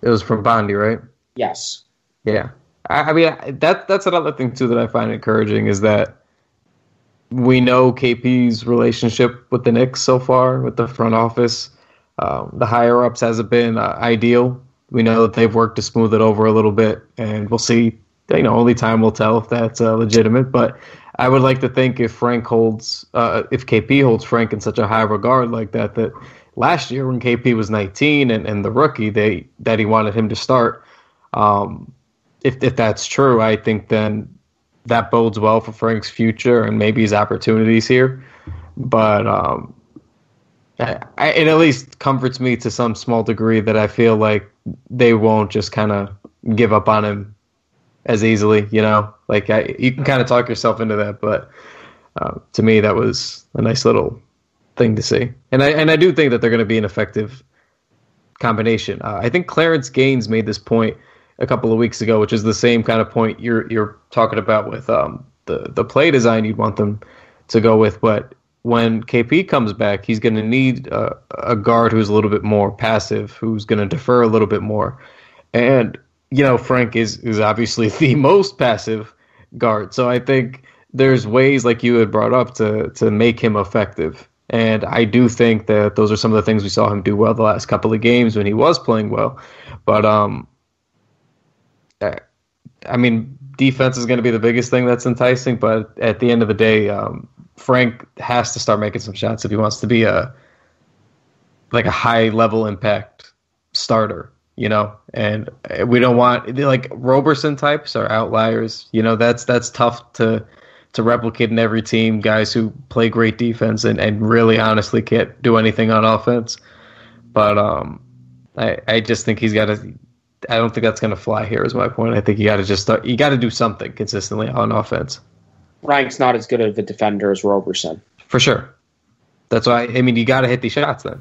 [SPEAKER 3] It was from Bondi, right?
[SPEAKER 4] Yes.
[SPEAKER 3] Yeah. I mean, that's another thing, too, that I find encouraging is that we know KP's relationship with the Knicks so far, with the front office. The higher-ups hasn't been ideal. We know that they've worked to smooth it over a little bit, and we'll see. Only time will tell if that's legitimate. But I would like to think if KP holds Frank in such a high regard like that last year when KP was 19 and the rookie, that he wanted him to start. If that's true, I think then that bodes well for Frank's future and maybe his opportunities here. But it at least comforts me to some small degree that I feel like they won't just kind of give up on him as easily, Like you can kind of talk yourself into that, but to me that was a nice little thing to see. And I do think that they're going to be an effective combination. I think Clarence Gaines made this point a couple of weeks ago, which is the same kind of point you're talking about with the play design you'd want them to go with. But when KP comes back, he's going to need a guard who's a little bit more passive, who's going to defer a little bit more. And, Frank is obviously the most passive guard. So I think there's ways, like you had brought up, to make him effective. And I do think that those are some of the things we saw him do well the last couple of games when he was playing well. But, I mean, defense is going to be the biggest thing that's enticing. But at the end of the day, Frank has to start making some shots if he wants to be a high-level impact starter. And we don't want, like, Roberson types are outliers. That's tough to replicate in every team, guys who play great defense and really honestly can't do anything on offense. But I just think he's got to, I don't think that's going to fly here is my point. I think you got to just start, you got to do something consistently on offense.
[SPEAKER 4] Frank's not as good of a defender as Roberson.
[SPEAKER 3] For sure. That's why, you got to hit these shots then.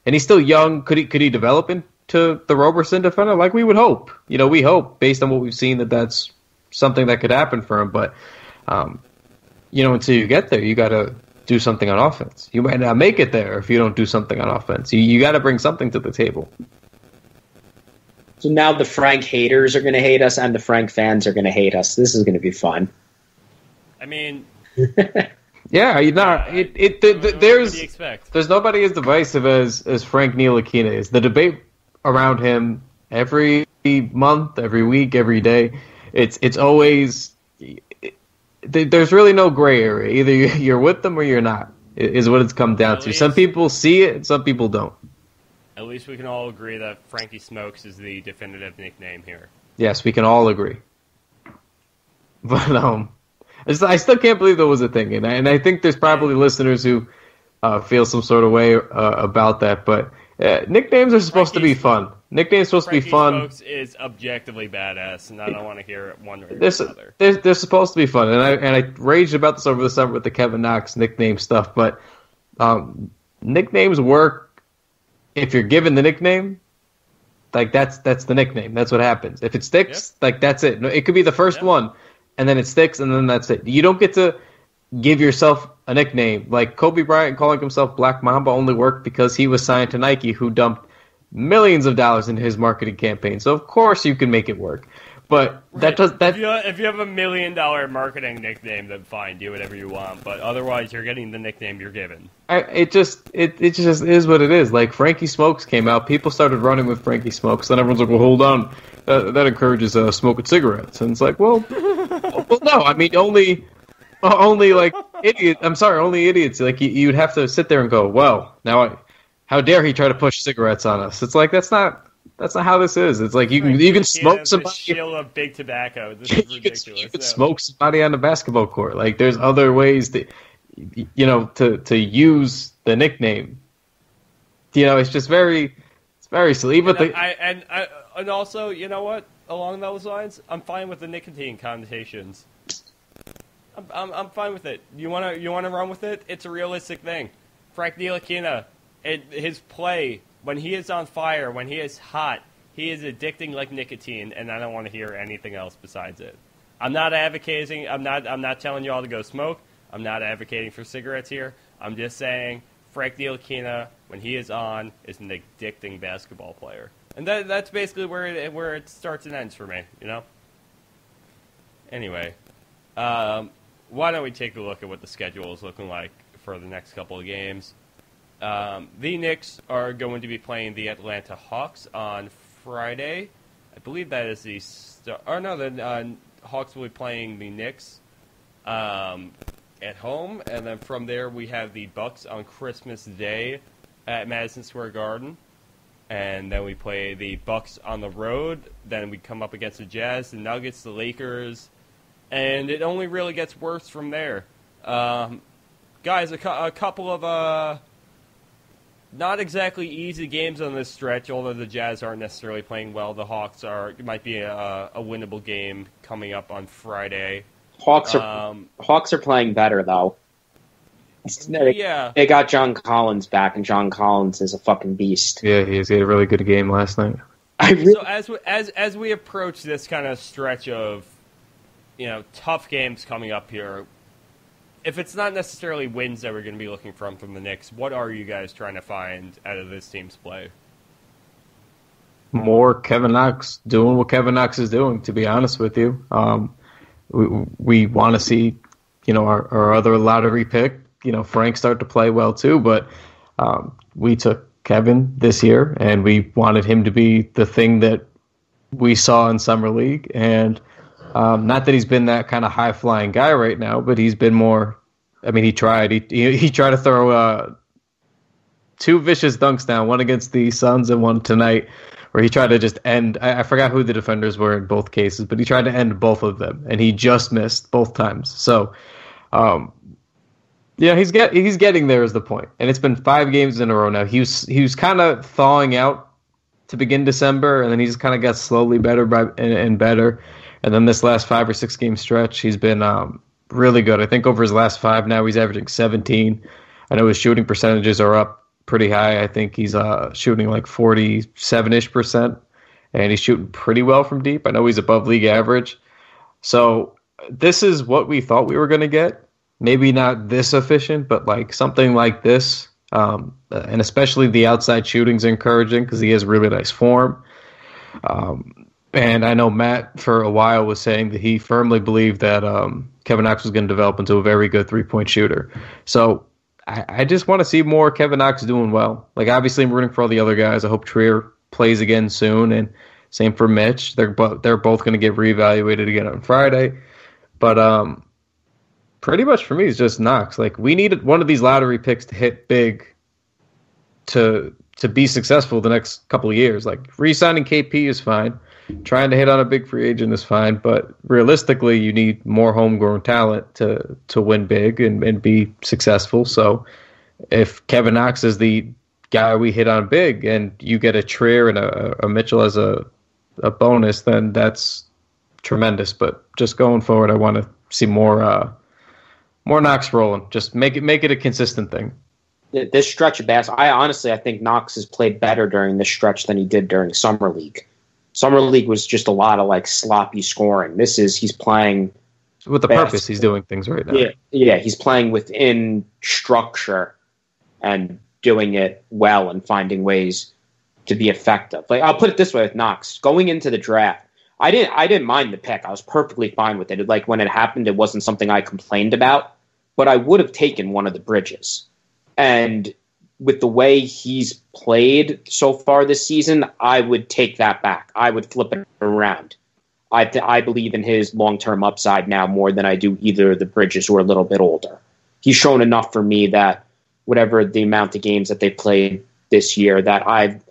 [SPEAKER 3] And he's still young. Could he develop into the Roberson defender? Like we would hope. We hope, based on what we've seen, that that's something that could happen for him. But, until you get there, you got to do something on offense. You might not make it there if you don't do something on offense. You got to bring something to the table.
[SPEAKER 4] So now the Frank haters are going to hate us and the Frank fans are going to hate us. This is going to be fun.
[SPEAKER 2] I mean...
[SPEAKER 3] Yeah, there's nobody as divisive as Frank Ntilikina is. The debate around him every month, every week, every day, it's always there's really no gray area. Either you're with them or you're not, is what it's come down to. Some people see it and some people don't.
[SPEAKER 2] At least we can all agree that Frankie Smokes is the definitive nickname here.
[SPEAKER 3] Yes, we can all agree. But I still can't believe that was a thing, and I think there's probably listeners who feel some sort of way about that. But nicknames are supposed to be fun. Nicknames supposed to be fun.
[SPEAKER 2] Smokes is objectively badass, and I don't want to hear it one way or another.
[SPEAKER 3] They're supposed to be fun, and I raged about this over the summer with the Kevin Knox nickname stuff. But nicknames work if you're given the nickname. Like that's the nickname. That's what happens. If it sticks, like that's it. It could be the first one, and then it sticks, and then that's it. You don't get to give yourself a nickname. Like Kobe Bryant calling himself Black Mamba only worked because he was signed to Nike, who dumped millions of dollars into his marketing campaign. So of course you can make it work. But that does that.
[SPEAKER 2] If you have $1 million marketing nickname, then fine, do whatever you want. But otherwise, you're getting the nickname you're given.
[SPEAKER 3] It just is what it is. Like Frankie Smokes came out, people started running with Frankie Smokes. Then everyone's like, "Well, hold on, that encourages smoking cigarettes." And it's like, well, no. I mean, only like idiot. I'm sorry, only idiots. Like you'd have to sit there and go, "Well, now how dare he try to push cigarettes on us?" It's like that's not how this is. It's like you can smoke somebody.
[SPEAKER 2] Shield of big tobacco. This is ridiculous.
[SPEAKER 3] You can smoke somebody on the basketball court. Like there's other ways to use the nickname. It's just it's very silly. But
[SPEAKER 2] and also, you know what? Along those lines, I'm fine with the nicotine connotations. I'm fine with it. You wanna run with it? It's a realistic thing. Frank Ntilikina, his play. When he is on fire, when he is hot, he is addicting like nicotine, and I don't want to hear anything else besides it. I'm not advocating. I'm not telling you all to go smoke. I'm not advocating for cigarettes here. I'm just saying Frank Ntilikina, when he is on, is an addicting basketball player, and that's basically where it starts and ends for me. Anyway, why don't we take a look at what the schedule is looking like for the next couple of games? The Knicks are going to be playing the Atlanta Hawks on Friday. I believe that is the Hawks will be playing the Knicks at home, and then from there we have the Bucks on Christmas Day at Madison Square Garden, and then we play the Bucks on the road. Then we come up against the Jazz, the Nuggets, the Lakers, and it only really gets worse from there. Guys, a couple of not exactly easy games on this stretch, although the Jazz aren't necessarily playing well. The Hawks might be a winnable game coming up on Friday.
[SPEAKER 4] Hawks are playing better, though. They got John Collins back, and John Collins is a fucking beast.
[SPEAKER 3] Yeah, he had a really good game last night.
[SPEAKER 2] So as we approach this kind of stretch of tough games coming up here, if it's not necessarily wins that we're going to be looking from the Knicks, what are you guys trying to find out of this team's play?
[SPEAKER 3] More Kevin Knox doing what Kevin Knox is doing, to be honest with you. We want to see, our other lottery pick, Frank start to play well too, but we took Kevin this year, and we wanted him to be the thing that we saw in Summer League, and not that he's been that kind of high-flying guy right now, but he's been more. I mean, he tried. He tried to throw 2 vicious dunks down, one against the Suns and one tonight, where he tried to just end. I forgot who the defenders were in both cases, but he tried to end both of them, and he just missed both times. So, he's getting there is the point, and it's been 5 games in a row now. He was kind of thawing out to begin December, and then he just kind of got slowly better and better. And then this last 5 or 6 game stretch, he's been really good. I think over his last 5 now, he's averaging 17. I know his shooting percentages are up pretty high. I think he's shooting like 47-ish%, and he's shooting pretty well from deep. I know he's above league average. So this is what we thought we were going to get. Maybe not this efficient, but like something like this. And especially the outside shooting's encouraging because he has really nice form. And I know Matt for a while was saying that he firmly believed that Kevin Knox was going to develop into a very good 3-point shooter. So I just want to see more Kevin Knox doing well. Like obviously I'm rooting for all the other guys. I hope Trier plays again soon, and same for Mitch. They're both going to get reevaluated again on Friday. But pretty much for me it's just Knox. Like we needed one of these lottery picks to hit big to be successful the next couple of years. Like re-signing KP is fine. Trying to hit on a big free agent is fine, but realistically, you need more homegrown talent to win big and be successful. So if Kevin Knox is the guy we hit on big, and you get a Trier and a Mitchell as a bonus, then that's tremendous. But just going forward, I want to see more Knox rolling. Just make it a consistent thing.
[SPEAKER 4] This stretch of basketball, I think Knox has played better during this stretch than he did during Summer League. Summer League was just a lot of like sloppy scoring. He's playing
[SPEAKER 3] with a purpose. He's doing things right now.
[SPEAKER 4] Yeah, he's playing within structure and doing it well and finding ways to be effective. Like, I'll put it this way with Knox. Going into the draft, I didn't mind the pick. I was perfectly fine with it. Like, when it happened, it wasn't something I complained about, but I would have taken one of the Bridges. And with the way he's played so far this season, I would take that back. I would flip it around. I believe in his long-term upside now more than I do either of the Bridges who are a little bit older. He's shown enough for me that whatever the amount of games that they played this year, that I've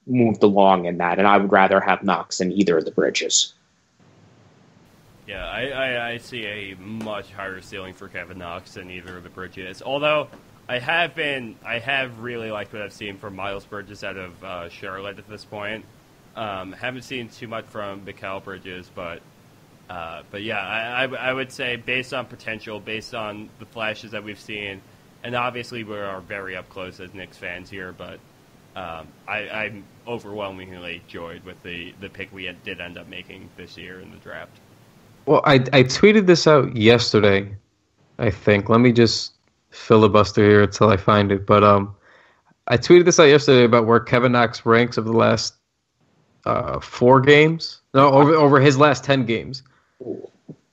[SPEAKER 4] moved along in that, and I would rather have Knox than either of the Bridges.
[SPEAKER 2] Yeah, I see a much higher ceiling for Kevin Knox than either of the Bridges. Although I have really liked what I've seen from Miles Bridges out of Charlotte at this point. Haven't seen too much from Mikal Bridges, but yeah, I would say based on potential, based on the flashes that we've seen, and obviously we are very up close as Knicks fans here, but I'm overwhelmingly joyed with the pick we did end up making this year in the draft.
[SPEAKER 3] Well, I tweeted this out yesterday, I think. Let me just filibuster here until I find it. But I tweeted this out yesterday about where Kevin Knox ranks over the last 4 games. No, over his last 10 games.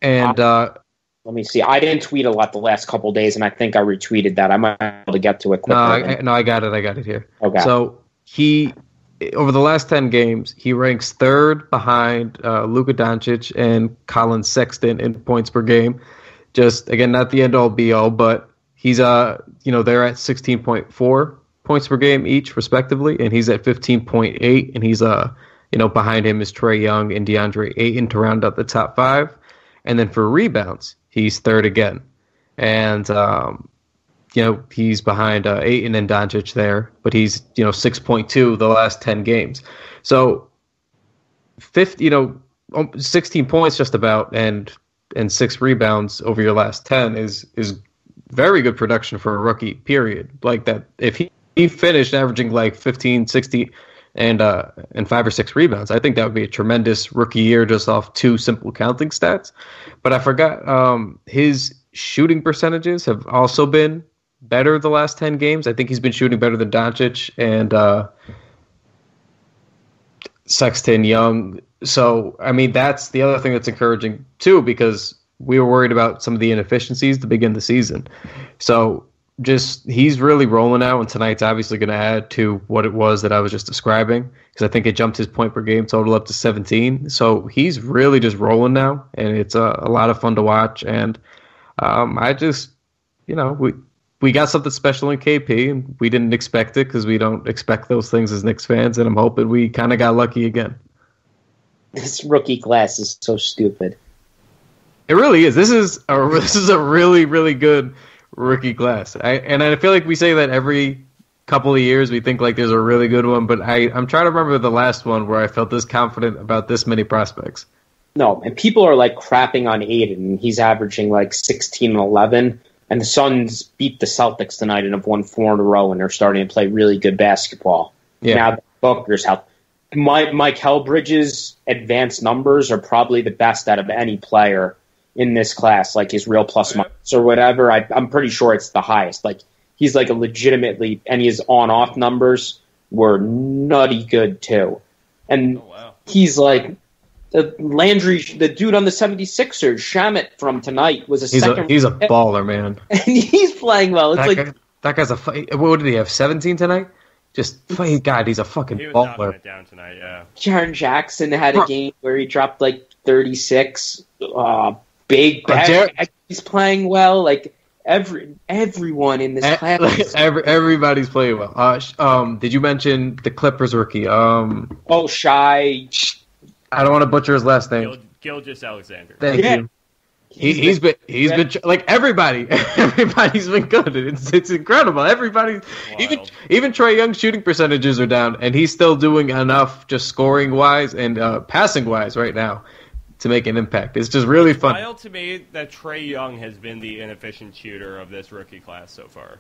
[SPEAKER 3] And
[SPEAKER 4] let me see. I didn't tweet a lot the last couple of days, and I think I retweeted that. I might be able to get to it quicker.
[SPEAKER 3] I got it. I got it here.
[SPEAKER 4] Okay.
[SPEAKER 3] So he, over the last 10 games, he ranks 3rd behind Luka Doncic and Colin Sexton in points per game. Just, again, not the end-all, be-all, but he's, they're at 16.4 points per game each, respectively, and he's at 15.8, and he's, behind him is Trae Young and DeAndre Ayton to round out the top 5. And then for rebounds, he's 3rd again. And, he's behind Ayton and Doncic there, but he's, 6.2 the last 10 games. So, 16 points just about and 6 rebounds over your last 10 is very good production for a rookie, period. Like that, if he finished averaging like 15, 60, and 5 or 6 rebounds, I think that would be a tremendous rookie year just off 2 simple counting stats. But I forgot his shooting percentages have also been better the last 10 games. I think he's been shooting better than Doncic and Sexton, Young. So, I mean, that's the other thing that's encouraging too, because we were worried about some of the inefficiencies to begin the season. So he's really rolling out, and tonight's obviously going to add to what it was that I was just describing, because I think it jumped his point per game total up to 17. So he's really just rolling now, and it's a lot of fun to watch. And I just, we got something special in KP, and we didn't expect it because we don't expect those things as Knicks fans, and I'm hoping we kind of got lucky again.
[SPEAKER 4] This rookie class is so stupid.
[SPEAKER 3] It really is. This is a really, really good rookie class. I feel like we say that every couple of years. We think like there's a really good one, but I'm trying to remember the last one where I felt this confident about this many prospects.
[SPEAKER 4] No, and people are like crapping on Aiden, and he's averaging like 16 and 11. And the Suns beat the Celtics tonight and have won 4 in a row, and they're starting to play really good basketball. Yeah. Now Booker's health. Mikal Bridges' advanced numbers are probably the best out of any player in this class, like his real plus minus or whatever. I'm pretty sure it's the highest. Like he's like a legitimately, and his on-off numbers were nutty good too. And he's like Landry, the dude on the 76ers, Shamet from tonight was
[SPEAKER 3] he's a baller, man.
[SPEAKER 4] And he's playing well. It's
[SPEAKER 3] that guy's what did he have, 17 tonight? God, he's a fucking
[SPEAKER 2] he was
[SPEAKER 3] baller.
[SPEAKER 2] knocking it down tonight, yeah.
[SPEAKER 4] Jaren Jackson had a game where he dropped like 36. Big bad. He's playing well. Like everyone in this class.
[SPEAKER 3] Everybody's playing well. Did you mention the Clippers rookie?
[SPEAKER 4] Shai.
[SPEAKER 3] I don't want to butcher his last name.
[SPEAKER 2] Gilgeous Alexander.
[SPEAKER 3] Thank you. He's been like everybody's been good. It's incredible. Even Trae Young's shooting percentages are down, and he's still doing enough just scoring wise and passing wise right now to make an impact. It's just really fun.
[SPEAKER 2] It's wild to me that Trae Young has been the inefficient shooter of this rookie class so far.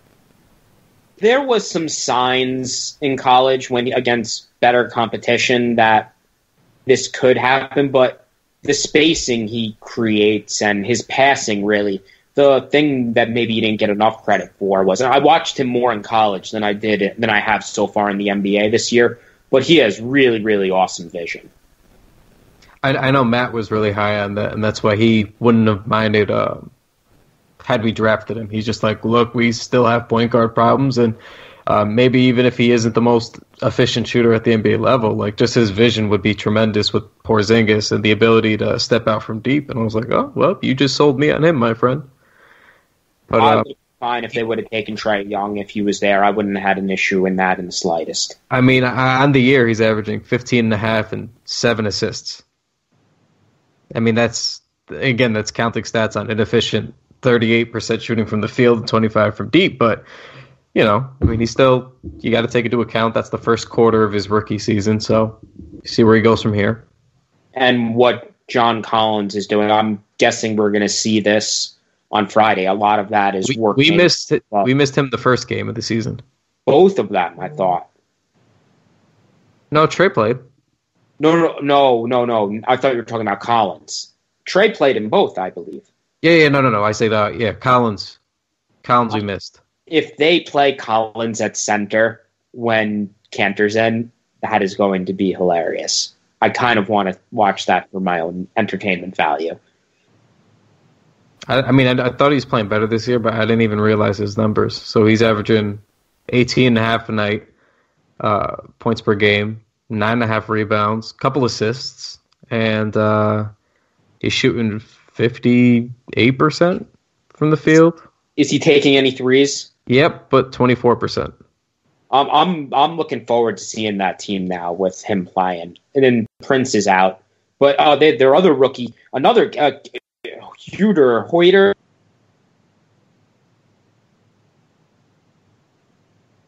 [SPEAKER 4] There was some signs in college when against better competition that this could happen, but the spacing he creates and his passing, really, the thing that maybe he didn't get enough credit for was, I watched him more in college than I have so far in the NBA this year, but he has really, really awesome vision.
[SPEAKER 3] I know Matt was really high on that, and that's why he wouldn't have minded had we drafted him. He's just like, look, we still have point guard problems, and maybe even if he isn't the most efficient shooter at the NBA level, like just his vision would be tremendous with Porzingis and the ability to step out from deep. And I was like, oh, well, you just sold me on him, my friend. But
[SPEAKER 4] I would be fine if they would have taken Trae Young if he was there. I wouldn't have had an issue in that in the slightest.
[SPEAKER 3] I mean, on the year, he's averaging 15.5 and 7 assists. I mean, that's counting stats on inefficient 38% shooting from the field and 25 from deep, but you know, I mean, you got to take into account that's the first quarter of his rookie season, so you see where he goes from here.
[SPEAKER 4] And what John Collins is doing, I'm guessing we're going to see this on Friday. A lot of that is working.
[SPEAKER 3] We missed him the first game of the season.
[SPEAKER 4] Both of them, I thought.
[SPEAKER 3] No, Trae played.
[SPEAKER 4] No. I thought you were talking about Collins. Trae played in both, I believe.
[SPEAKER 3] Yeah, no. I say that. Yeah, Collins we missed.
[SPEAKER 4] If they play Collins at center when Kanter's in, that is going to be hilarious. I kind of want to watch that for my own entertainment value.
[SPEAKER 3] I mean, I thought he was playing better this year, but I didn't even realize his numbers. So he's averaging 18.5 a night, points per game, 9.5 rebounds, couple assists, and he's shooting 58% from the field.
[SPEAKER 4] Is he taking any threes?
[SPEAKER 3] Yep, but 24%.
[SPEAKER 4] I'm looking forward to seeing that team now with him playing. And then Prince is out. But their other rookie, another Hoyter.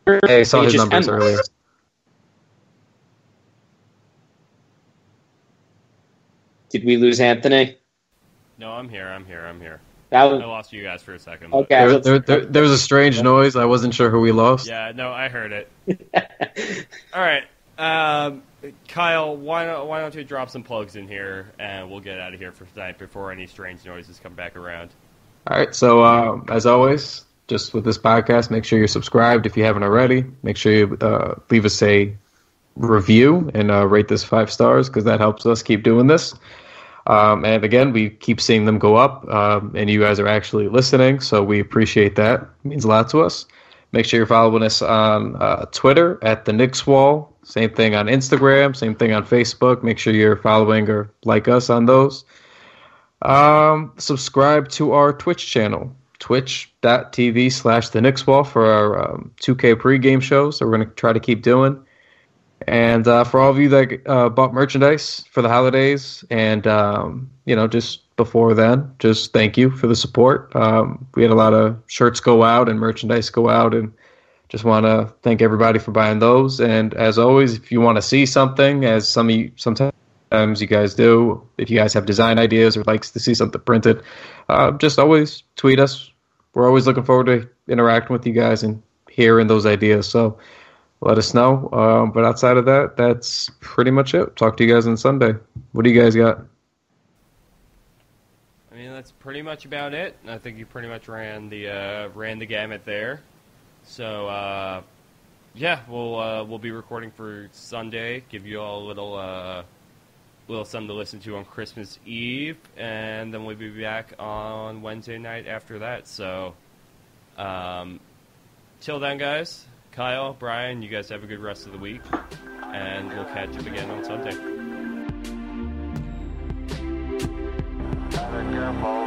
[SPEAKER 3] Hey, I saw his numbers earlier.
[SPEAKER 4] Did we lose Anthony?
[SPEAKER 2] No, I'm here.
[SPEAKER 4] I
[SPEAKER 2] lost you guys for a second.
[SPEAKER 4] Okay.
[SPEAKER 3] There was a strange noise. I wasn't sure who we lost.
[SPEAKER 2] Yeah, no, I heard it. All right. Kyle, why don't you drop some plugs in here, and we'll get out of here for tonight before any strange noises come back around.
[SPEAKER 3] All right. So, as always, just with this podcast, make sure you're subscribed if you haven't already. Make sure you leave us a review and rate this 5 stars because that helps us keep doing this. And again, we keep seeing them go up, and you guys are actually listening, so we appreciate that. It means a lot to us. Make sure you're following us on Twitter at the Knicks Wall. Same thing on Instagram. Same thing on Facebook. Make sure you're following or like us on those. Subscribe to our Twitch channel, twitch.tv/the Knicks Wall for our 2K pregame shows that we're going to try to keep doing. And for all of you that bought merchandise for the holidays and, just before then, just thank you for the support. We had a lot of shirts go out and merchandise go out, and just want to thank everybody for buying those. And as always, if you want to see something, as sometimes you guys do, if you guys have design ideas or likes to see something printed, just always tweet us. We're always looking forward to interacting with you guys and hearing those ideas. So let us know. But outside of that, that's pretty much it. Talk to you guys on Sunday. What do you guys got?
[SPEAKER 2] I mean, that's pretty much about it. I think you pretty much ran the gamut there. So, we'll be recording for Sunday. Give you all a little something to listen to on Christmas Eve, and then we'll be back on Wednesday night after that. So, till then, guys. Kyle, Brian, you guys have a good rest of the week, and we'll catch up again on Sunday.
[SPEAKER 1] Careful.